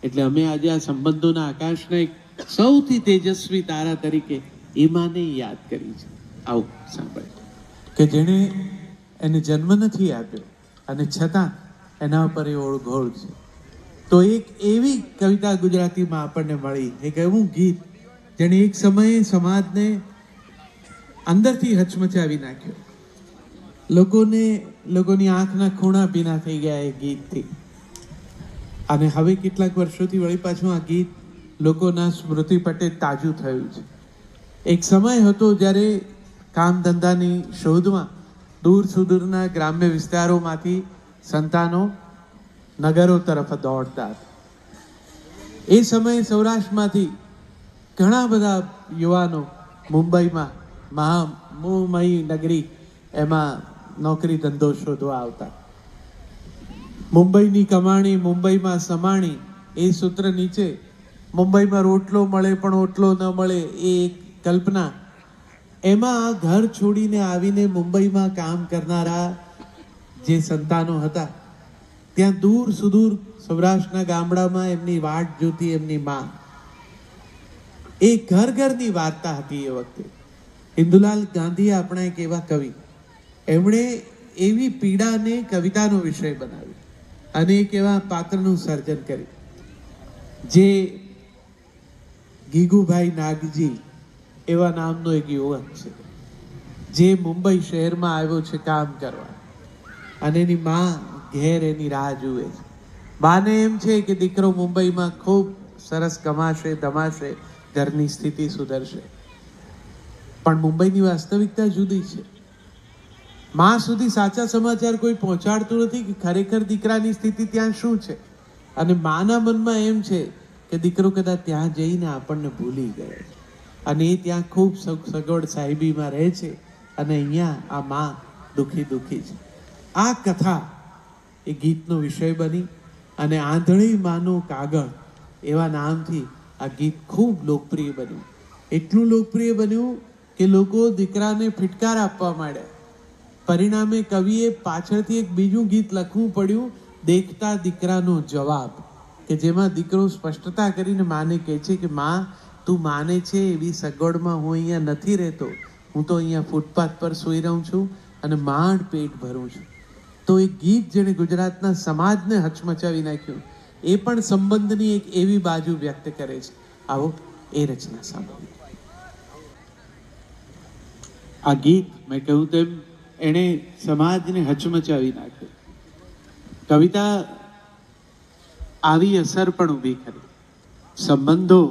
Speaker 1: એટલે અમે આજે આ સંબંધોના આકાશના એક સૌથી તેજસ્વી તારા તરીકે એ માને યાદ કરી છે. આવો સાંભળે કે જેણે એને જન્મ નથી આપ્યો અને છતાં એના પર એ ઓળઘોળ છે. તો એક એવી કવિતા ગુજરાતીમાં આપણને મળી, એક એવું ગીત જેણે એક સમયે સમાજને અંદરથી હચમચાવી નાખ્યો. લોકોની આંખના ખૂણા ભીના થઈ ગયા એ ગીતથી. અને હવે કેટલાક વર્ષોથી વળી પાછું આ ગીત લોકોના સ્મૃતિ પટે તાજું થયું છે. એક સમય હતો જ્યારે કામ ધંધાની શોધમાં દૂર સુદૂરના ગ્રામ્ય વિસ્તારોમાંથી સંતાનો નગરો તરફ દોડતા હતા. એ સમયે સૌરાષ્ટ્રમાંથી ઘણા બધા યુવાનો મુંબઈમાં મહામોહમયી નગરી એમાં નોકરી ધંધો શોધવા આવતા. મુંબઈની કમાણી મુંબઈમાં સમાણી એ સૂત્ર નીચે મુંબઈમાં રોટલો મળે પણ ઓટલો ન મળે એ એક કલ્પના. એમાં ઘર છોડીને આવીને મુંબઈમાં કામ કરનારા જે સંતાનો હતા ત્યાં દૂર સુદૂર સૌરાષ્ટ્રના ગામડામાં એમની વાટ જોતી એમની માં. એ ઘરની વાર્તા હતી એ વખતે. ઇન્દુલાલ ગાંધી આપણા એક એવા કવિ, એમણે એવી પીડાને કવિતાનો વિષય બનાવ્યો અને એક એવા પાત્રનું સર્જન કર્યું જે ગીગુભાઈ નાગજી એવા નામનો એક યુવક છે જે મુંબઈ શહેરમાં આવ્યો છે કામ કરવા. અને એની માં ઘેર એની રાહ જુએ છે. બાને એમ છે કે દીકરો મુંબઈમાં ખૂબ સરસ કમાશે, ધમાશે, ઘરની સ્થિતિ સુધરશે. પણ મુંબઈની વાસ્તવિકતા જુદી છે. માં સુધી સાચા સમાચાર કોઈ પહોંચાડતું નથી કે ખરેખર દીકરાની સ્થિતિ ત્યાં શું છે. અને માના મનમાં એમ છે કે દીકરો કદાચ ત્યાં જઈને આપણને ભૂલી ગયો અને એ ત્યાં ખૂબ સગવડ સાહેબીમાં રહે છે અને અહીંયા આ માં દુખી દુખી છે. આ કથા એ ગીતનો વિષય બની અને આંધળી માનો કાગળ એવા નામથી આ ગીત ખૂબ લોકપ્રિય બન્યું. એટલું લોકપ્રિય બન્યું કે લોકો દીકરાને ફિટકાર આપવા માંડ્યા. પરિણામે કવિએ પાછળથી એક બીજું ગીત લખવું પડ્યું, દેખતા દીકરાનો જવાબ, કે જેમાં દીકરો સ્પષ્ટતા કરીને માને કહે છે કે માં, તું માને છે એવી સગવડમાં હું અહીંયા નથી રહેતો. હું તો અહીંયા ફૂટપાથ પર સૂઈ રહું છું અને માંડ પેટ ભરું છું. તો એ ગીત જેણે ગુજરાતના સમાજને હચમચાવી નાખ્યું, એ પણ સંબંધની એક એવી બાજુ વ્યક્ત કરે છે. આવો એ રચના સાંભળો. આ ગીત મેં કહ્યું તેમ એણે સમાજને હચમચાવી નાખ્યો. કવિતા આવી અસર પણ ઊભી કરી. સંબંધો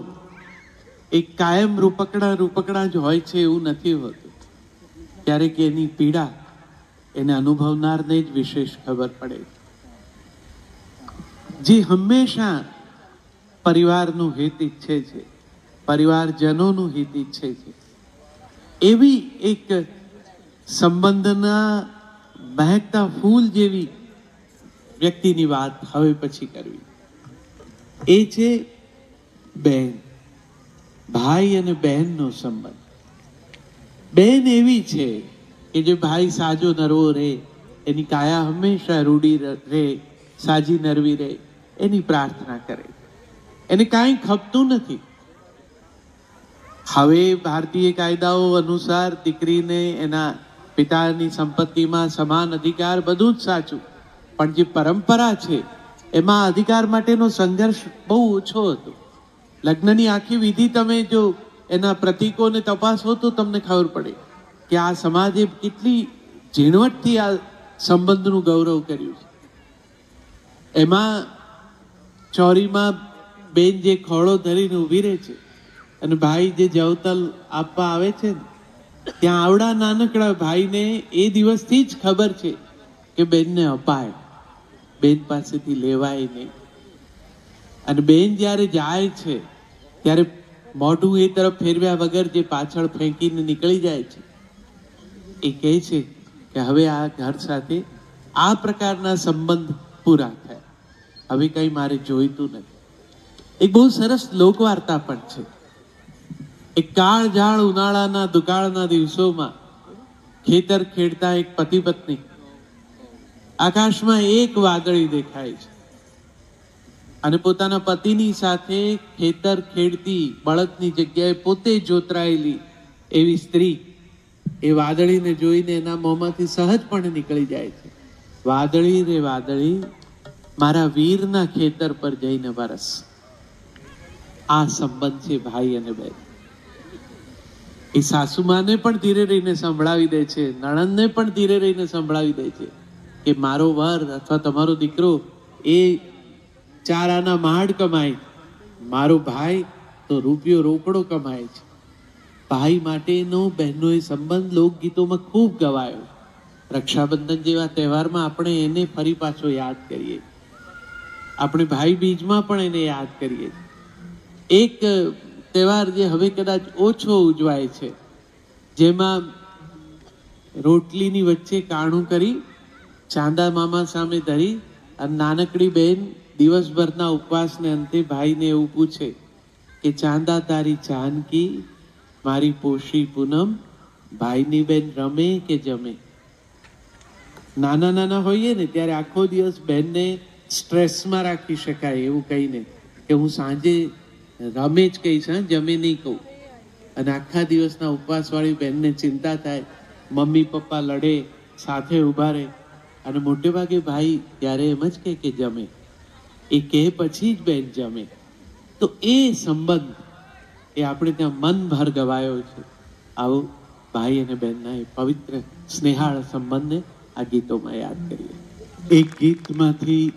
Speaker 1: એક કાયમ રૂપકડા જ હોય છે એવું નથી હોતું. ક્યારેક એની પીડા એને અનુભવનારને જ વિશેષ ખબર પડે. જે હંમેશા પરિવારનું હિત ઈચ્છે છે, પરિવારજનોનું હિત ઈચ્છે છે, એવી એક સંબંધના મહેકતા ફૂલ જેવી વ્યક્તિની વાત હવે પછી કરવી. એ છે બહેન. ભાઈ અને બહેનનો સંબંધ. બહેન એવી છે કે જે ભાઈ સાજો નરવો રહે, એની કાયા હંમેશા રૂડી રહે, સાજી નરવી રહે, એની પ્રાર્થના કરે. એને કાંઈ ખપતું નથી. હવે ભારતીય કાયદાઓ અનુસાર દીકરીને એના પિતાની સંપત્તિમાં સમાન અધિકાર, બધું જ સાચું. પણ જે પરંપરા છે એમાં અધિકાર માટેનો સંઘર્ષ બહુ ઓછો હતો. લગ્નની આખી વિધિ તમે જો એના પ્રતીકોને તપાસો તો તમને ખબર પડે કે આ સમાજે કેટલી ઝીણવટથી આ સંબંધનું ગૌરવ કર્યું છે. એમાં ચોરીમાં બેન જે ખોળો ધરીને ઊભી રહે છે અને ભાઈ જે જવતલ આપવા આવે છે ને, ત્યાં આવડા નાનકડા ભાઈને એ દિવસથી જ ખબર છે કે બેનને અપાય, બેન પાસેથી લેવાય નહીં. અને બેન જ્યારે જાય છે ત્યારે મોઢું એ તરફ ફેરવ્યા વગર જે પાછળ ફેંકીને નીકળી જાય છે, એ કહે છે કે હવે આ ઘર સાથે આ પ્રકારના સંબંધ પૂરા થયા, હવે કંઈ મારે જોઈતું નથી. એક બહુ સરસ લોકવાર્તા પણ છે. એક કાળઝાળ ઉનાળાના દુકાળના દિવસોમાં ખેતર ખેડતા એક પતિ પત્ની, આકાશમાં એક વાદળી દેખાય છે અને પોતાના પતિની સાથે ખેતર ખેડતી બળદની જગ્યાએ પોતે જોતરાયેલી એવી સ્ત્રી એ વાદળીને જોઈને એના મોંમાંથી સહજપણે નીકળી જાય છે, વાદળી રે વાદળી, મારા વીરના ખેતર પર જઈને વરસ. આ સંબંધ છે ભાઈ અને બહેન. એ સાસુમાને પણ ધીરે રહીને સંભળાવી દે છે, નણંદને પણ ધીરે રહીને સંભળાવી દે છે કે મારો વર અથવા તમારો દીકરો એ 4 આના માડ કમાય, મારો ભાઈ તો રૂપિયો રોકડો કમાય છે. ભાઈ માટેનો બહેનનો એ સંબંધ લોકગીતોમાં ખૂબ ગવાયો. રક્ષાબંધન જેવા તહેવારમાં આપણે એને ફરી પાછો યાદ કરીએ. આપણે ભાઈ બીજમાં પણ એને યાદ કરીએ. એક તહેવાર જે હવે કદાચ ઓછો ઉજવાય છે, જેમાં રોટલીની વચ્ચે કાણું કરી ચાંદા મામા સામે ધરી અને નાનકડી બહેન દિવસભરના ઉપવાસને અંતે ભાઈને એવું પૂછે કે ચાંદા તારી જાનકી, મારી પોષી પૂનમ, ભાઈની બેન રમે કે જમે. નાના નાના હોઈએ ને ત્યારે આખો દિવસ બહેનને સ્ટ્રેસમાં રાખી શકાય એવું કહીને કે હું સાંજે રમે જ કહીશ, જમે નહીં કહું. અને આખા દિવસના ઉપવાસવાળી બહેનને ચિંતા થાય, મમ્મી પપ્પા લડે, સાથે ઊભા રહે, અને મોટે ભાગે ભાઈ ત્યારે એમ જ કે જમે. એ કહે પછી જ બેન જમે. તો એ સંબંધ એ આપણે ત્યાં મનભર ગવાયો છે. આવો ભાઈ અને બહેનના એ પવિત્ર સ્નેહાળ સંબંધને આ ગીતોમાં યાદ કરીએ. એક ગીતમાંથી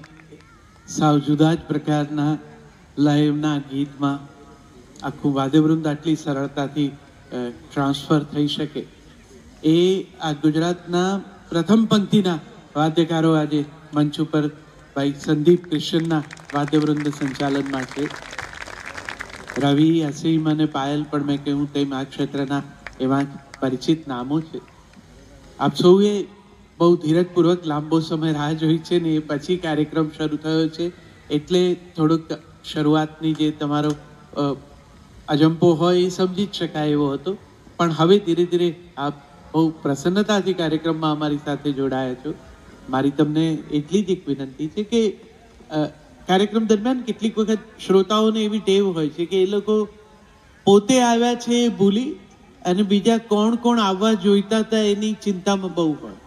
Speaker 1: સાવ જુદા જ પ્રકારના લયના ગીતમાં આખું વાદ્યવૃંદ આટલી સરળતાથી ટ્રાન્સફર થઈ શકે એ આ ગુજરાતના પ્રથમ પંક્તિના વાદ્યકારો આજે મંચ ઉપર ભાઈ સંદીપ ક્રિશ્ચનના વાદ્યવૃંદ સંચાલનમાં છે. રવિ, અસીમ અને પાયલ પણ મેં કહ્યું તેમ આ ક્ષેત્રના એવા પરિચિત નામો છે. આપ સૌએ બહુ ધીરજપૂર્વક લાંબો સમય રાહ જોઈ છે ને એ પછી કાર્યક્રમ શરૂ થયો છે એટલે થોડુંક શરૂઆતની જે તમારો અજંપો હોય એ સમજી જ શકાય એવો હતો. પણ હવે ધીરે ધીરે આપ બહુ પ્રસન્નતાથી કાર્યક્રમમાં અમારી સાથે જોડાયા છો. મારી તમને એટલી જ એક વિનંતી છે કે કાર્યક્રમ દરમિયાન કેટલીક વખત શ્રોતાઓને એવી ટેવ હોય છે કે એ લોકો પોતે આવ્યા છે એ ભૂલી અને બીજા કોણ કોણ આવવા જોઈતા હતા એની ચિંતામાં બહુ હોય.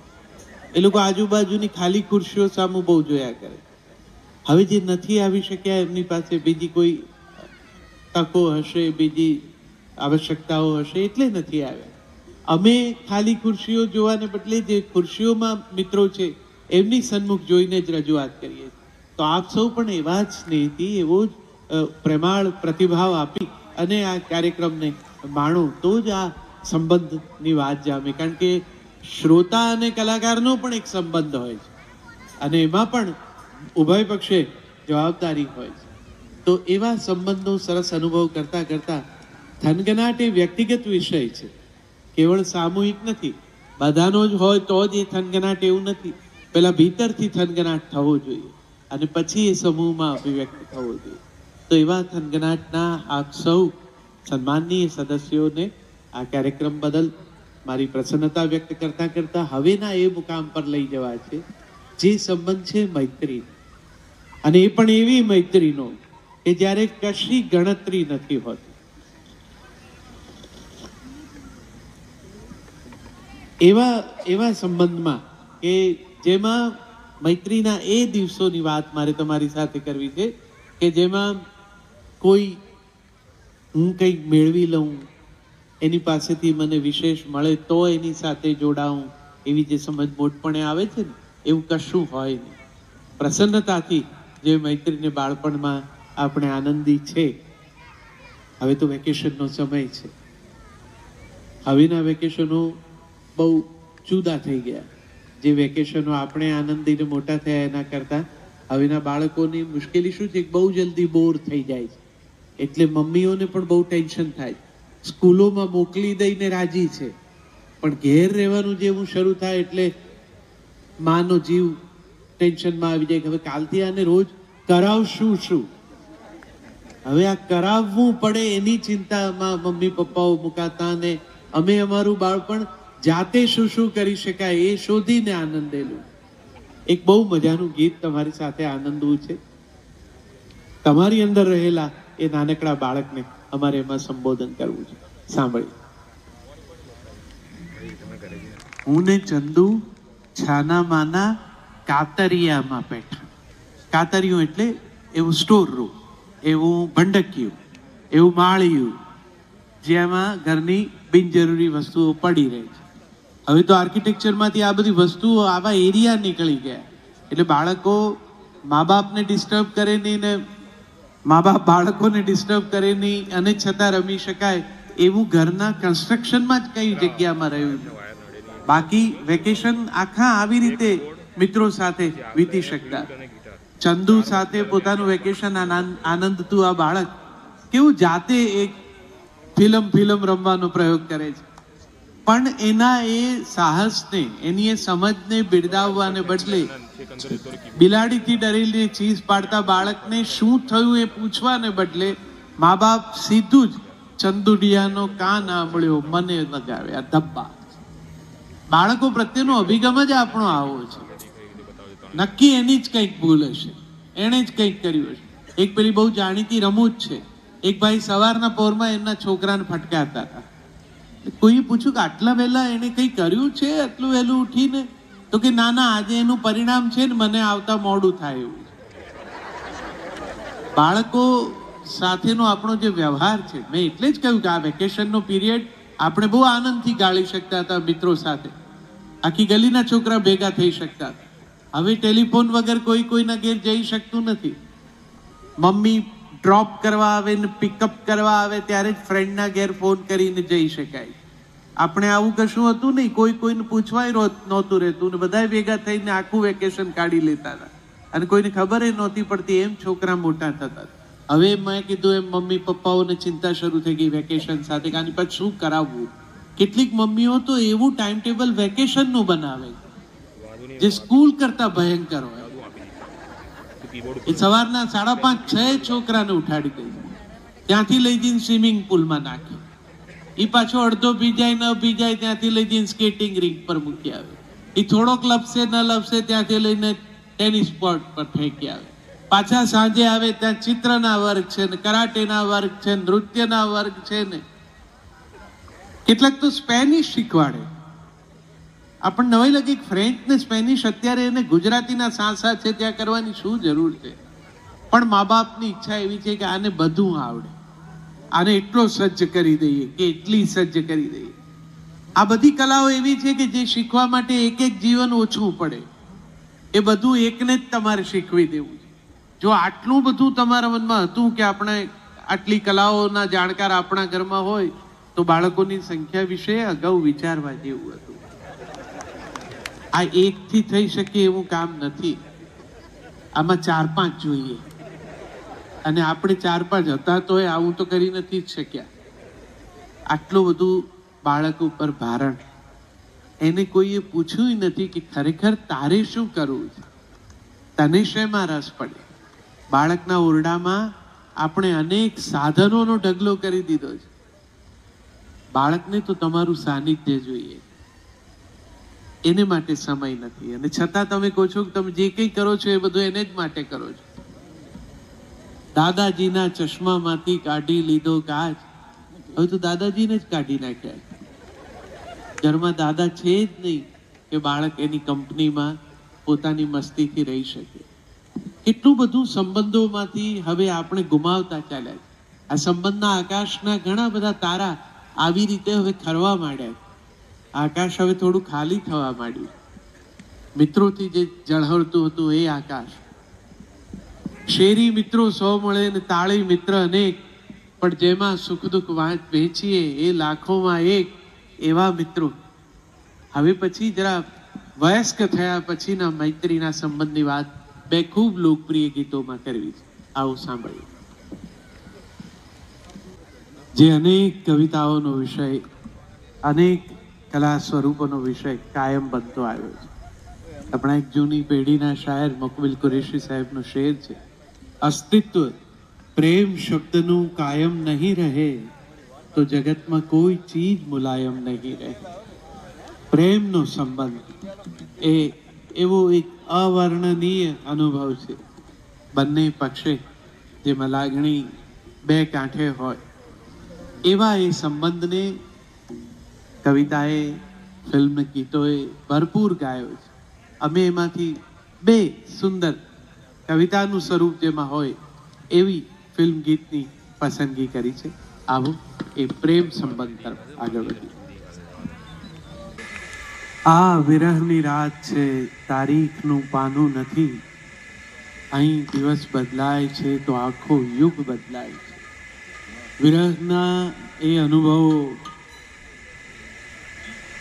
Speaker 1: એ લોકો આજુબાજુની ખાલી ખુરશીઓ સામે બહુ જોયા કરે. હવે જે નથી આવી શક્યા એમની પાસે બીજી કોઈ તકો હશે, બીજી આવશ્યકતાઓ હશે એટલે નથી આવ્યા. અમે ખાલી ખુરશીઓ જોવાને બદલે જે ખુરશીઓમાં મિત્રો છે એમની સન્મુખ જોઈને જ રજૂઆત કરીએ. તો આપ સૌ પણ એવા જ સ્નેહથી એવો જ પ્રેમાળ પ્રતિભાવ આપી અને આ કાર્યક્રમને માણો તો જ આ સંબંધની વાત જામે. કારણ કે શ્રોતા અને કલાકારનો પણ એક સંબંધ હોય છે અને એમાં પણ ઉભય પક્ષે જવાબદારી હોય છે. તો એવા સંબંધનો સરસ અનુભવ કરતા કરતા થનગનાટ એ વ્યક્તિગત વિષય છે, કેવળ સામૂહિક નથી. બધાનો જ હોય તો જ એ થનગનાટ એવું નથી. પેલા ભીતરથી થનગનાટ થવો જોઈએ અને પછી એ સમૂહમાં અભિવ્યક્ત થવો જોઈએ. તો એવા થનગનાટના આપ સૌ સન્માનનીય સદસ્યોને આ કાર્યક્રમ બદલ મારી પ્રસન્નતા વ્યક્ત કરતા કરતા હવેના એ મુકામ પર લઈ જવા છે જે સંબંધ છે મૈત્રી, અને એ પણ એવી મૈત્રીનો કે જ્યારે કશી ગણતરી નથી હોતી. એવા સંબંધમાં કે જેમાં મૈત્રીના એ દિવસોની વાત મારે તમારી સાથે કરવી છે કે જેમાં કોઈ હું કંઈક મેળવી લઉં, એની પાસેથી મને વિશેષ મળે તો એની સાથે જોડાઉં, એવી જે સમજ મોટપણે આવે છે ને એવું કશું હોય નહીં. પ્રસન્નતાથી જે મૈત્રીને બાળપણમાં આપણે આનંદી છે. હવે તો વેકેશનનો સમય છે. હવેના વેકેશનો બહુ જુદા થઈ ગયા. જે વેકેશનો આપણે આનંદીને મોટા થયા એના કરતાં હવેના બાળકોની મુશ્કેલી શું છે, બહુ જલ્દી બોર થઈ જાય છે. એટલે મમ્મીઓને પણ બહુ ટેન્શન થાય. સ્કૂલોમાં મોકલી દઈને રાજી છે પણ ઘેર રહેવાનું જેવું શરૂ થાય એટલે માનો જીવ ટેન્શનમાં આવી જાય કે હવે કાલથી આને રોજ કરાવશું શું. હવે આ કરાવવું પડે એની ચિંતામાં મમ્મી પપ્પાઓ મુકાતા ને અમે અમારું બાળપણ જાતે શું શું કરી શકાય એ શોધીને આનંદેલું. એક બહુ મજાનું ગીત તમારી સાથે આનંદવું છે. તમારી અંદર રહેલા એ નાનકડા બાળકને અમારે એમાં સંબોધન કરવું છે. સાંભળી. હું ને ચંદુ છાના માના કાતરિયામાં બેઠા. કાતરિયું એટલે એવું સ્ટોર રૂમ, એવું ભંડકિયું, એવું માળિયું જેમાં ઘરની બિનજરૂરી વસ્તુઓ પડી રહે છે. હવે તો આર્કિટેક્ચરમાંથી આ બધી વસ્તુઓ આવા એરિયા નીકળી ગયા એટલે બાળકો મા બાપને ડિસ્ટર્બ કરે નહીં ને મા બાપ બાળકોને ડિસ્ટર્બ કરે નહીં અને છતાં રમી શકાય એવું ઘરના કન્સ્ટ્રક્શનમાં જ કઈ જગ્યામાં રહ્યું. બાકી વેકેશન આખા આવી રીતે મિત્રો સાથે વીતી શકતા. ચંદુ સાથે પોતાનું વેકેશન આનંદતું આ બાળક કેવું જાતે એક ફિલ્મ રમવાનો પ્રયોગ કરે છે. પણ એના એ સાહસને, એની એ સમજને બિરદાવવાને બદલે બિલાડીથી ડરેલી ચીઝ પાડતા બાળકને શું થયું એ પૂછવાને બદલે મા બાપ સીધું જ ચંદુડિયાનો કાન આંબળ્યો મને લગાવ્યા ધબ્બા. બાળકો પ્રત્યેનો અભિગમ જ આપણો આવો છે. નક્કી એની જ કંઈક ભૂલ હશે, એણે જ કંઈક કર્યું હશે. એક પેલી બહુ જાણીતી રમૂજ છે. એક ભાઈ સવારના પોરમાં એમના છોકરાને ફટકારતા હતા. કોઈએ પૂછ્યું કે આટલા વહેલા એને કંઈ કર્યું છે આટલું વહેલું ઉઠીને? તો કે ના આજે એનું પરિણામ છે ને મને આવતા મોડું થાય એવું. બાળકો સાથેનો આપણો જે વ્યવહાર છે, મેં એટલે જ કહ્યું કે આ વેકેશનનો પીરિયડ આપણે બહુ આનંદથી ગાળી શકતા હતા મિત્રો સાથે. આખી ગલીના છોકરા ભેગા થઈ શકતા હતા. હવે ટેલિફોન વગર કોઈ કોઈના ઘેર જઈ શકતું નથી. મમ્મી ડ્રોપ કરવા આવે ને પિકઅપ કરવા આવે ત્યારે જ ફ્રેન્ડના ઘેર ફોન કરીને જઈ શકાય. આપણે આવું કશું હતું નહીં, કોઈ કોઈને પૂછવાય નહોતું રહેતું ને બધા ભેગા થઈને આખું વેકેશન કાઢી લેતા હતા અને કોઈને ખબર નહોતી પડતી, એમ છોકરા મોટા થતા. હવે મેં કીધું એમ મમ્મી પપ્પાઓને ચિંતા શરૂ થઈ ગઈ વેકેશન સાથે, આની પછી શું કરાવવું. કેટલીક મમ્મીઓ તો એવું ટાઈમ ટેબલ વેકેશનનું બનાવે જે સ્કૂલ કરતા ભયંકર હોય. એ સવારના 5:30-6 છોકરાને ઉઠાડી દે, ત્યાંથી લઈ જઈને સ્વિમિંગ પુલમાં નાખે, એ પાછો અડધો ભીજાય ન ભીજાય ત્યાંથી લઈ જઈને સ્કેટિંગ રિંગ પર મૂકી આવે, એ થોડોક લપસે ન લપસે ત્યાંથી લઈને ટેનિસ કોર્ટ પર ફેંકી આવે. પાછા સાંજે આવે ત્યાં ચિત્રના વર્ગ છે ને, કરાટેના વર્ગ છે, નૃત્યના વર્ગ છે ને, કેટલાક તો સ્પેનિશ શીખવાડે. આપણને નવાઈ લાગે ફ્રેન્ચ ને સ્પેનિશ અત્યારે એને ગુજરાતીના સાસા છે ત્યાં કરવાની શું જરૂર છે? પણ મા બાપની ઈચ્છા એવી છે કે આને બધું આવડે, આને એટલો સજ્જ કરી દઈએ કે એટલી સજ્જ કરી દઈએ. આ બધી કલાઓ એવી છે કે જે શીખવા માટે એક જીવન ઓછું પડે. એ બધું એકને જ તમારે શીખવી દેવું છે. જો આટલું બધું તમારા મનમાં હતું કે આપણે આટલી કલાઓના જાણકાર આપણા ઘરમાં હોય તો બાળકોની સંખ્યા વિશે અગાઉ વિચારવા જેવું હતું. આ એકથી થઈ શકે એવું કામ નથી, આમાં 4-5 જોઈએ અને આપણે 4-5 હતા તો આવું તો કરી નથી જ શક્યા. આટલું બધું બાળક ઉપર ભારણ, એને કોઈએ પૂછ્યું નથી કે ખરેખર તારે શું કરવું છે, તને શેમાં રસ પડે. બાળકના ઓરડામાં આપણે અનેક સાધનોનો ઢગલો કરી દીધો છે. બાળકને તો તમારું સાનિધ્ય જોઈએ, એને માટે સમય નથી, અને છતાં તમે કહો છો કે તમે જે કંઈ કરો છો એ બધું એને જ માટે કરો છો. દાદાજીના ચશ્મામાંથી કાઢી લીધો કાચ, હવે તો દાદાજીને જ કાઢી નાખ્યા. ઘરમાં દાદા છે જ નહીં કે બાળક એની કંપનીમાં પોતાની મસ્તીથી રહી શકે. કેટલું બધું સંબંધોમાંથી હવે આપણે ગુમાવતા ચાલ્યા છે. આ સંબંધના આકાશના ઘણા બધા તારા આવી રીતે હવે ખરવા માંડ્યા. આકાશ હવે થોડું ખાલી થવા માંડ્યું. મિત્રોથી જે ઝળહળતું હતું એ આકાશ. શેરી મિત્રો 100 મળે ને તાળી મિત્ર અનેક, પણ જેમાં સુખ દુઃખ વહેંચીએ એ લાખોમાં એક. એવા મિત્રો હવે પછી જરા વયસ્ક થયા પછીના મૈત્રીના સંબંધની વાત બે ખૂબ લોકપ્રિય ગીતોમાં કરવી છે. આવું સાંભળ્યું. જે અનેક કવિતાઓનો વિષય, અનેક કલા સ્વરૂપોનો વિષય કાયમ બનતો આવ્યો છે. આપણા એક જૂની પેઢીના શાયર મકબૂલ કુરેશી સાહેબનો શેર છે, અસ્તિત્વ પ્રેમ શબ્દનું કાયમ નહીં રહે તો જગતમાં કોઈ ચીજ મુલાયમ નહીં રહે. પ્રેમનો સંબંધ એ એવો એક અવર્ણનીય અનુભવ છે. બંને પક્ષે જેમાં લાગણી બે કાંઠે હોય એવા એ સંબંધને કવિતાએ, ફિલ્મ ગીતોએ ભરપૂર ગાયો છે. અમે એમાંથી 2 સુંદર કવિતાનું સ્વરૂપ જેમાં હોય એવી ફિલ્મ ગીતની પસંદગી કરી છે. આવો એ પ્રેમ સંબંધ તરફ આગળ વધીએ. આ વિરહની રાત છે, તારીખનું પાનું નથી. અહીં દિવસ બદલાય છે તો આખો યુગ બદલાય છે. વિરહના એ અનુભવો,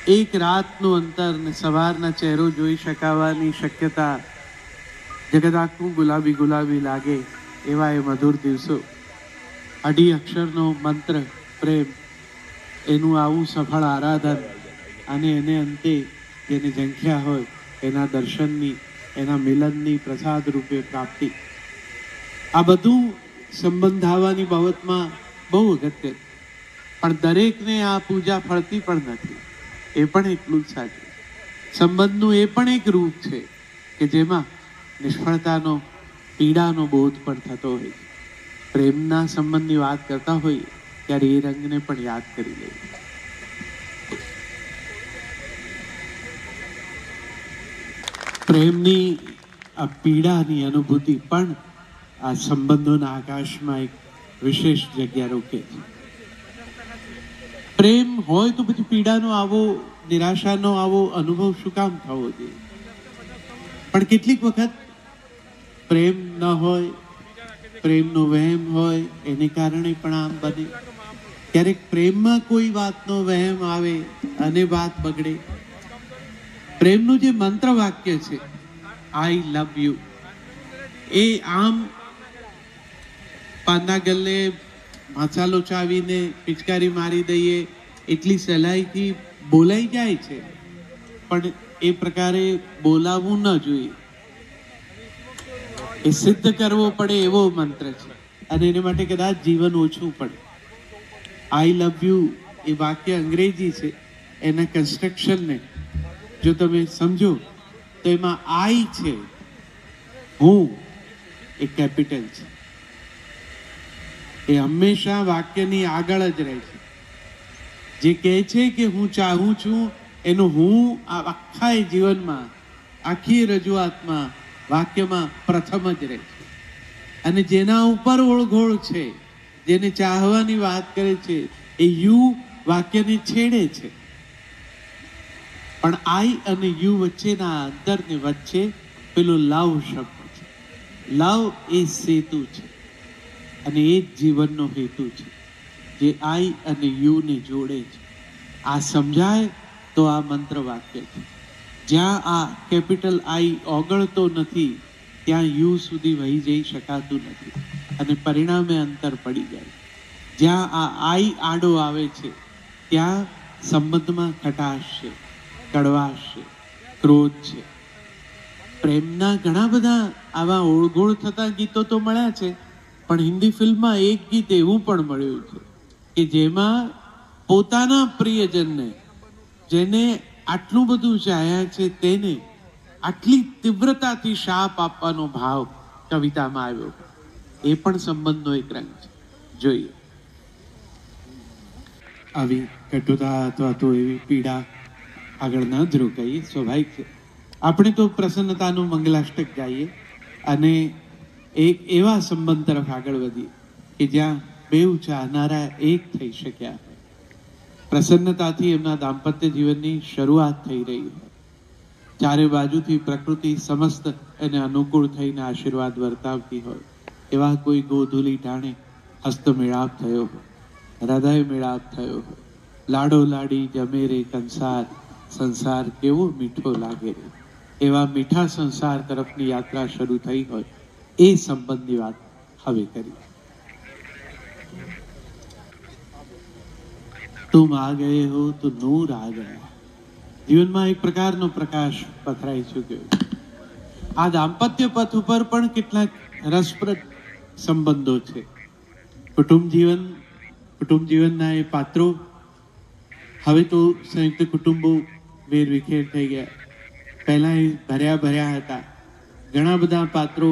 Speaker 1: એક રાતનું અંતર ને સવારના ચહેરો જોઈ શકાવાની શક્યતા, જગત આખું ગુલાબી ગુલાબી લાગે એવા એ મધુર દિવસો. 2 અક્ષરનો મંત્ર પ્રેમ, એનું આવું સફળ આરાધન અને એને અંતે જેને ઝંખ્યા હોય એના દર્શનની, એના મિલનની પ્રસાદ રૂપે પ્રાપ્તિ, આ બધું સંબંધાવાની બાબતમાં બહુ અગત્ય. પણ દરેકને આ પૂજા ફળતી પણ નથી, એ પણ એટલું જ સાચું. સંબંધનું એ પણ એક રૂપ છે કે જેમાં નિષ્ફળતાનો, પીડાનો બોધ પણ થતો હોય છે. પ્રેમના સંબંધની વાત કરતા હોઈએ ત્યારે એ રંગને પણ યાદ કરી લઈએ. પ્રેમની આ પીડાની અનુભૂતિ પણ આ સંબંધોના આકાશમાં એક વિશેષ જગ્યા રોકે છે. પ્રેમ હોય તો પછી પીડાનો આવો, નિરાશાનો આવો અનુભવ શું કામ થવો જોઈએ? પણ કેટલીક વખત પ્રેમ ન હોય, પ્રેમનો વહેમ હોય, એને કારણે પણ આમ બને. ક્યારેક પ્રેમમાં કોઈ વાતનો વહેમ આવે અને વાત બગડે. પ્રેમનું જે મંત્ર વાક્ય છે, આઈ લવ યુ, એ આમ પાનના ગલ્લે મસાલો ચાવીને પિચકારી મારી દઈએ એટલી સહેલાઈથી બોલાઈ જાય છે, પણ એ પ્રકારે બોલાવવું ન જોઈએ. એ સિદ્ધ કરવો પડે એવો મંત્ર છે, અને એને માટે કદાચ જીવન ઓછું પડે. આઈ લવ યુ એ વાક્ય અંગ્રેજી છે, એના કન્સ્ટ્રક્શનને જો તમે સમજો તો એમાં આઈ છે, હું, એ કેપિટલ છે. એ હંમેશા વાક્યની આગળ જ રહે છે. જે કહે છે કે હું ચાહું છું, એનો હું આખા જીવનમાં, આખી રજૂઆતમાં, વાક્યમાં પ્રથમ જ રહે છે. અને જેના ઉપર ઓળઘોળ છે, જેને ચાહવાની વાત કરે છે, એ યુ વાક્યને છેડે છે. પણ આઈ અને યુ વચ્ચેના અંતરની વચ્ચે પેલો લવ શબ્દ છે. લવ એ સેતુ છે, અને એ જ જીવનનો હેતુ છે, જે આઈ અને યુને જોડે છે. આ સમજાય તો આ મંત્ર વાક્ય છે. જ્યાં આ કેપિટલ આઈ ઓગળતો નથી, ત્યાં યુ સુધી વહી જઈ શકાતું નથી, અને પરિણામે અંતર પડી જાય. જ્યાં આ આઈ આડો આવે છે, ત્યાં સંબંધમાં ખટાશ છે, કડવાશ છે, ક્રોધ છે. પ્રેમના ઘણા બધા આવા ઓળઘોળ થતા ગીતો તો મળ્યા છે, પણ હિન્દી ફિલ્મમાં એક ગીત એવું પણ મળ્યું છે કે જેમાં પોતાના પ્રિયજનને, જેને આટલું બધું ચાહ્યા છે, તેને આટલી તીવ્રતાથી શાપ આપવાનો ભાવ કવિતામાં આવ્યો. એ પણ સંબંધનો એક રંગ છે. જોઈએ, આવી કટુતા અથવા તો એવી પીડા આગળ ન જ રોકાઈએ, સ્વાભાવિક છે. આપણે તો પ્રસન્નતાનું મંગલાષ્ટક ગાઈએ અને એક એવા સંબંધ તરફ આગળ વધીએ કે જ્યાં બેઉ ચાહનારા એક થઈ શક્યા હોય. પ્રસન્નતાથી એમના દાંપત્ય જીવનની શરૂઆત થઈ રહી હોય. ચારે બાજુથી પ્રકૃતિ સમસ્ત એને અનુકૂળ થઈને આશીર્વાદ વર્તાવતી હોય. એવા કોઈ ગોધુલી ટાણે હસ્તમેળાપ થયો હોય, હૃદય મેળાપ થયો હોય. લાડો લાડી જમે રે કંસાર, સંસાર કેવો મીઠો લાગે રે. એવા મીઠા સંસાર તરફની યાત્રા શરૂ થઈ હોય, એ સંબંધની વાત હવે કરી. તુમ આ ગયે હો તો નૂર આ ગયા. જીવનમાં એક પ્રકારનો પ્રકાશ પથરાઈ ચૂક્યો. આ દાંપત્ય પથ ઉપર પણ કેટલાક રસપ્રદ સંબંધો છે. કુટુંબ જીવનના એ પાત્રો, હવે તો સંયુક્ત કુટુંબો વેરવિખેર થઈ ગયા. પહેલા એ ભર્યા હતા. ઘણા બધા પાત્રો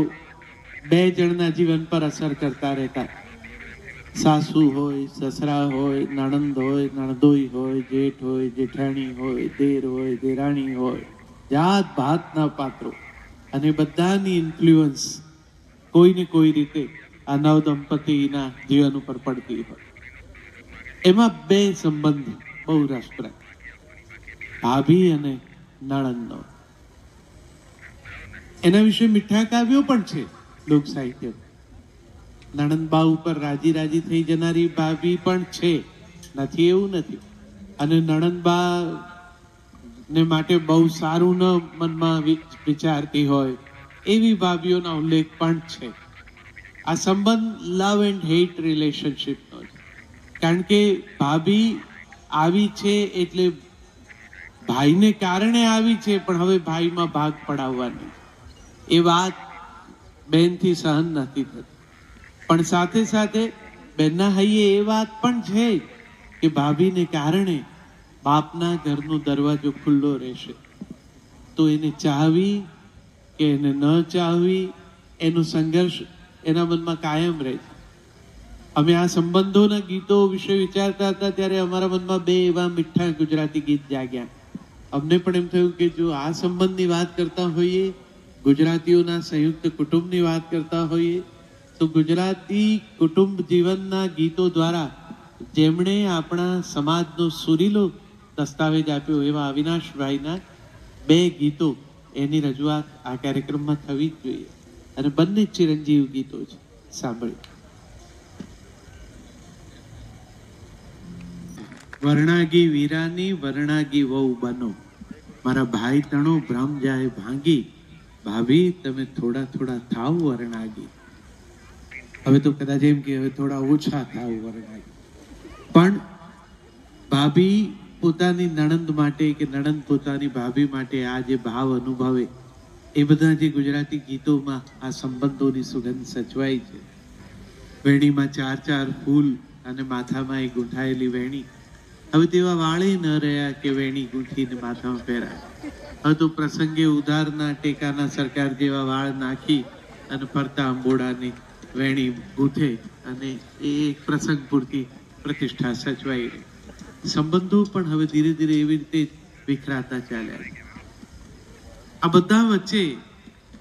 Speaker 1: બે જણના જીવન પર અસર કરતા રહેતા. સાસુ હોય, સસરા હોય, નણંદ હોય, નણદોઈ હોય, જેઠ હોય, જેઠાણી હોય, દેર હોય, દેરાણી હોય, જાત ભાતના પાત્રો, અને બધાની ઇન્ફ્લુઅન્સ કોઈને કોઈ રીતે આ નવ દંપતીના જીવન ઉપર પડતી હોય. એમાં બે સંબંધ બહુ રસપ્રદ, ભાભી અને નણંદનો. એના વિશે મીઠા કાવ્યો પણ છે લોક સાહિત્ય. નણંદબા ઉપર રાજી થઈ જનારી ભાભી પણ છે, નથી એવું નથી. અને નણંદબા ને માટે બહુ સારું ન મનમાં વિચારતી હોય એવી ભાભીઓના ઉલ્લેખ પણ છે. આ સંબંધ લવ એન્ડ હેટ રિલેશનશીપનો છે. કારણ કે ભાભી આવી છે એટલે ભાઈને કારણે આવી છે, પણ હવે ભાઈમાં ભાગ પડાવવાની એ વાત બેનથી સહન નથી થતી. પણ સાથે સાથે બેનના હૈયે એ વાત પણ છે કે ભાભીને કારણે બાપના ઘરનો દરવાજો ખુલ્લો રહેશે. તો એને ચાહવી કે એને ન ચાહવી, એનો સંઘર્ષ એના મનમાં કાયમ રહે છે. અમે આ સંબંધોના ગીતો વિશે વિચારતા હતા ત્યારે અમારા મનમાં બે એવા મીઠા ગુજરાતી ગીત જાગ્યા. અમને પણ એમ થયું કે જો આ સંબંધની વાત કરતા હોઈએ, ગુજરાતીઓના સંયુક્ત કુટુંબની વાત કરતા હોઈએ, તો ગુજરાતી કુટુંબ જીવનના ગીતો દ્વારા જેમણે આપણા સમાજનો સુરીલો દસ્તાવેજ આપ્યો એવા અવિનાશભાઈના બે ગીતો એની રજૂઆત આ કાર્યક્રમમાં થવી જ જોઈએ. અને બંને ચિરંજીવ ગીતો છે, સાંભળ્યું. વર્ણાગી વીરાની વર્ણાગી વહુ બનો, મારા ભાઈ તણો ભ્રમ જાય ભાંગી, ભાભી તમે થોડા થોડા થાવ વર્ણાગી. હવે તો કદાચ એમ કે હવે થોડા ઓછા થાવ વર્ણાગી, પણ ભાભી પોતાની નણંદ માટે કે નણંદ પોતાની ભાભી માટે આ જે ભાવ અનુભવે, એ બધા જે ગુજરાતી ગીતોમાં આ સંબંધોની સુગંધ સચવાઈ છે. વેણીમાં 4 ફૂલ અને માથામાં એ ગૂંથાયેલી વેણી. હવે તેવા વાળે ન રહ્યા કે વેણી ગૂંથીને માથામાં પહેરાય. હવે તો પ્રસંગે ઉધારના ટેકાના સરકાર જેવા વાળ નાખી અને ફરતા અંબોડાની વેણી ગૂંથે અને એ એક પ્રસંગ પૂરતી પ્રતિષ્ઠા સચવાઈ રહી. સંબંધો પણ હવે ધીરે ધીરે એવી રીતે વિખરાતા ચાલ્યા છે. આ બધા વચ્ચે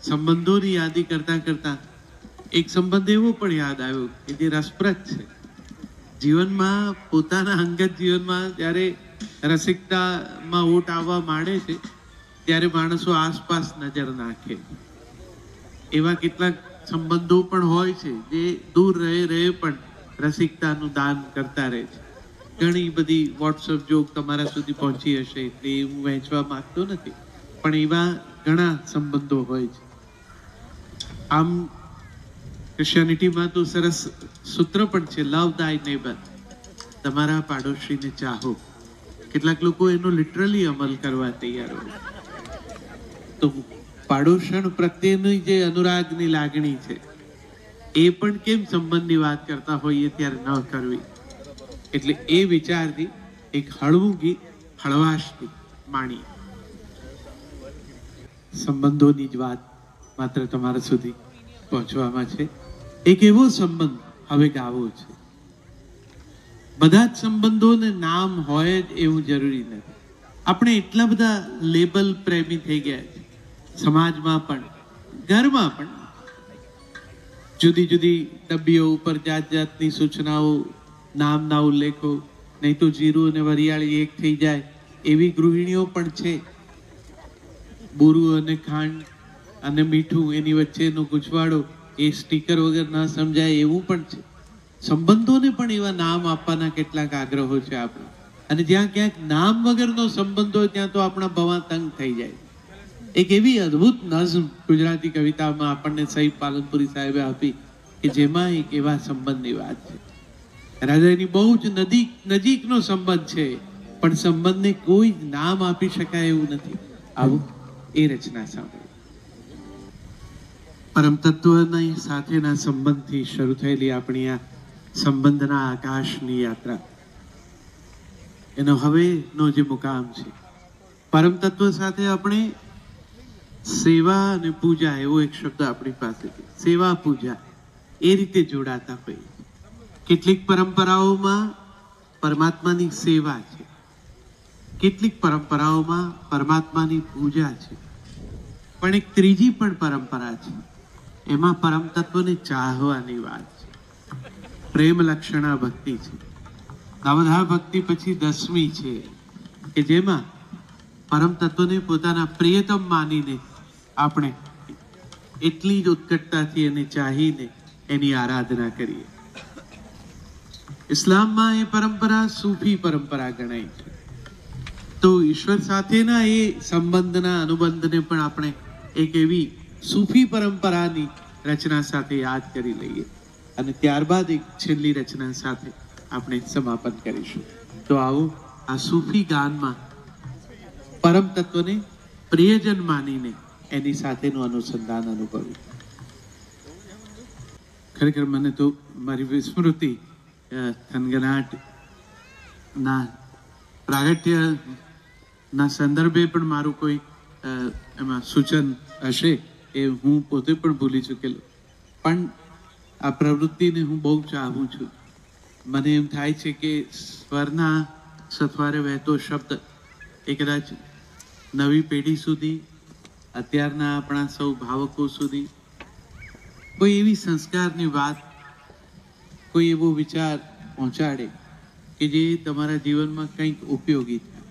Speaker 1: સંબંધોની યાદી કરતા કરતા એક સંબંધ એવો પણ યાદ આવ્યો કે જે રસપ્રદ છે. જીવનમાં, પોતાના અંગત જીવનમાં જ્યારે રસિકતામાં ઓટ આવવા માંડે છે ત્યારે માણસો આસપાસ નજર નાખે. એવા કેટલાક સંબંધો પણ હોય છે જે દૂર રહે પણ રસિકતાનું દાન કરતા રહે છે. ઘણી બધી વોટ્સઅપ જોક તમારા સુધી પહોંચી હશે એટલે હું વહેંચવા માંગતો નથી, પણ એવા ઘણા સંબંધો હોય છે. આમ ક્રિશ્ચિયાનિટીમાં તો સરસ સૂત્ર પણ છે, લવ તાય નેબર, તમારા પાડોશીને ચાહો. કેટલાક લોકો એનો લિટરલી અમલ કરવા તૈયાર હોય. તો પાડોશણ પ્રત્યેની જે અનુરાગની લાગણી છે એ પણ કેમ સંબંધની વાત કરતા હોઈએ ત્યારે ન કરવી. એટલે એ વિચારથી એક હળવું ગીત હળવાશથી માણી. સંબંધોની જ વાત માત્ર તમારા સુધી પહોંચવામાં છે. એક એવો સંબંધ હવે ગાવો છે. બધા જ સંબંધોને નામ હોય જ એવું જરૂરી નથી. આપણે એટલા બધા લેબલ પ્રેમી થઈ ગયા છે, સમાજમાં પણ ઘરમાં પણ. જુદી જુદી ડબ્બીઓ ઉપર જાત જાતની સૂચનાઓ, નામના ઉલ્લેખો, નહીં તો જીરું અને વરિયાળી એક થઈ જાય એવી ગૃહિણીઓ પણ છે. બોરું અને ખાંડ અને મીઠું એની વચ્ચેનો ગૂંચવાડો એ સ્ટીકર વગર ના સમજાય એવું પણ છે. સંબંધોને પણ એવા નામ આપવાના કેટલાક આગ્રહો છે આપણા. અને જ્યાં ક્યાંક નામ વગરનો સંબંધ હોય ત્યાં તો આપણા ભવા તંગ થઈ જાય. એક એવી અદ્ભુત નઝમ ગુજરાતી કવિતામાં આપણને સહીફ પાલનપુરી સાહેબે આપી કે જેમાં એક એવા સંબંધની વાત છે. રાજાની બહુ જ નજીકનો સંબંધ છે, પણ સંબંધને કોઈ નામ આપી શકાય એવું નથી. આવું એ રચના સાંભળી. પરમ તત્વની સાથેના સંબંધથી શરૂ થયેલી આપણી આ સંબંધના આકાશની યાત્રા, એનો હવેનો જે મુકામ છે, પરમ તત્વ સાથે આપણે સેવા અને પૂજા એવો એક શબ્દ આપણી પાસે છે. સેવા પૂજા એ રીતે જોડાતા હોઈએ. કેટલીક પરંપરાઓમાં પરમાત્માની સેવા છે, કેટલીક પરંપરાઓમાં પરમાત્માની પૂજા છે, પણ એક ત્રીજી પણ પરંપરા છે, એમાં પરમ તત્વને ચાહવાની વાત છે. પ્રેમ લક્ષણા ભક્તિ છે. નવધા ભક્તિ પછી 10મી છે કે જેમાં પરમ તત્વને પોતાના પ્રિયતમ માનીને આપણે એટલી જ ઉત્કટતાથી એને ચાહીને એની આરાધના કરીએ. ઇસ્લામમાં એ પરંપરા સૂફી પરંપરા ગણાય છે. તો ઈશ્વર સાથેના એ સંબંધના અનુબંધને પણ આપણે એક એવી સૂફી પરંપરાની રચના સાથે યાદ કરી લઈએ અને ત્યારબાદ એક છેલ્લી રચના સાથે આપણે સમાપન કરીશું. તો આવો આ સૂફી ગાનમાં પરમ તત્વને પ્રિયજન માનીને એની સાથેનું અનુસંધાન અનુભવ્યું. ખરેખર મને તો મારી વિસ્મૃતિ થનગનાટના પ્રાગટ્યના સંદર્ભે પણ મારું કોઈ એમાં સૂચન હશે એ હું પોતે પણ ભૂલી ચૂકેલો. પણ આ પ્રવૃત્તિને હું બહુ ચાહું છું. મને એમ થાય છે કે સ્વરના સથવારે વહેતો શબ્દ એ કદાચ નવી પેઢી સુધી, અત્યારના આપણા સૌ ભાવકો સુધી કોઈ એવી સંસ્કારની વાત, કોઈ એવો વિચાર પહોંચાડે કે જે તમારા જીવનમાં કંઈક ઉપયોગી થાય.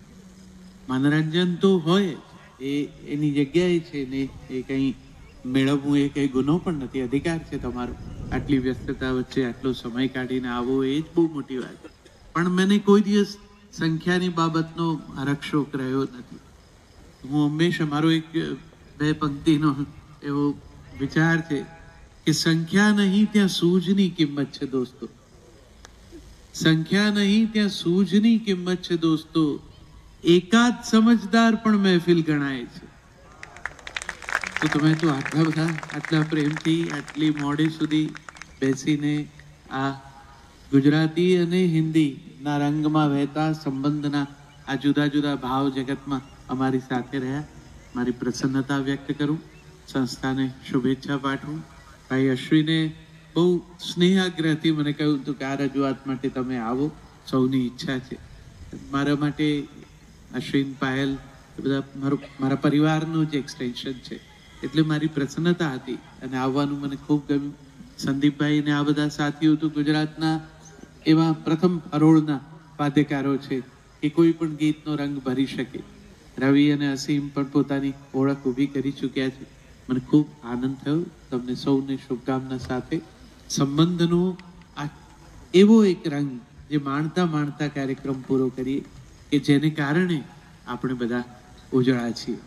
Speaker 1: મનોરંજન તો હોય, એ એની જગ્યાએ છે ને એ કંઈ મેળવવું એ કંઈ ગુનો પણ નથી, અધિકાર છે તમારો. આટલી વ્યસ્તતા વચ્ચે આટલો સમય કાઢીને આવો એ જ બહુ મોટી વાત. પણ મને કોઈ દિવસ સંખ્યાની બાબતનો હરખશોક રહ્યો નથી. હું હંમેશા મારો એક 2 પંક્તિનો એવો વિચાર છે કે સંખ્યા નહીં ત્યાં સૂઝની કિંમત છે દોસ્તો. સંખ્યા નહીં ત્યાં સૂઝની કિંમત છે દોસ્તો. એકાદ સમજદાર પણ મહેફિલ ગણાય છે. તો તમે તો આટલા બધા આટલા પ્રેમથી આટલી મોડે સુધી બેસીને આ ગુજરાતી અને હિન્દીના રંગમાં વહેતા સંબંધના આ જુદા જુદા ભાવ જગતમાં અમારી સાથે રહ્યા. મારી પ્રસન્નતા વ્યક્ત કરું, સંસ્થાને શુભેચ્છા પાઠવું. ભાઈ અશ્વિને બહુ સ્નેહાગ્રહથી મને કહ્યું હતું કે આ રજૂઆત માટે તમે આવો, સૌની ઈચ્છા છે. મારા માટે અશ્વિન, પાયલ એ બધા મારા પરિવારનું જ એક્સટેન્શન છે, એટલે મારી પ્રસન્નતા હતી અને આવવાનું મને ખૂબ ગમ્યું. સંદીપભાઈને આ બધા સાથીઓ તો ગુજરાતના એવા પ્રથમ હરોળના વાદ્યકારો છે કે કોઈ પણ ગીતનો રંગ ભરી શકે. રવિ અને અસીમ પણ પોતાની ઓળખ ઊભી કરી ચૂક્યા છે. મને ખૂબ આનંદ થયો. તમને સૌને શુભકામના સાથે સંબંધનો આ એવો એક રંગ જે માણતા માણતા કાર્યક્રમ પૂરો કરીએ કે જેને કારણે આપણે બધા ઉજળા છીએ.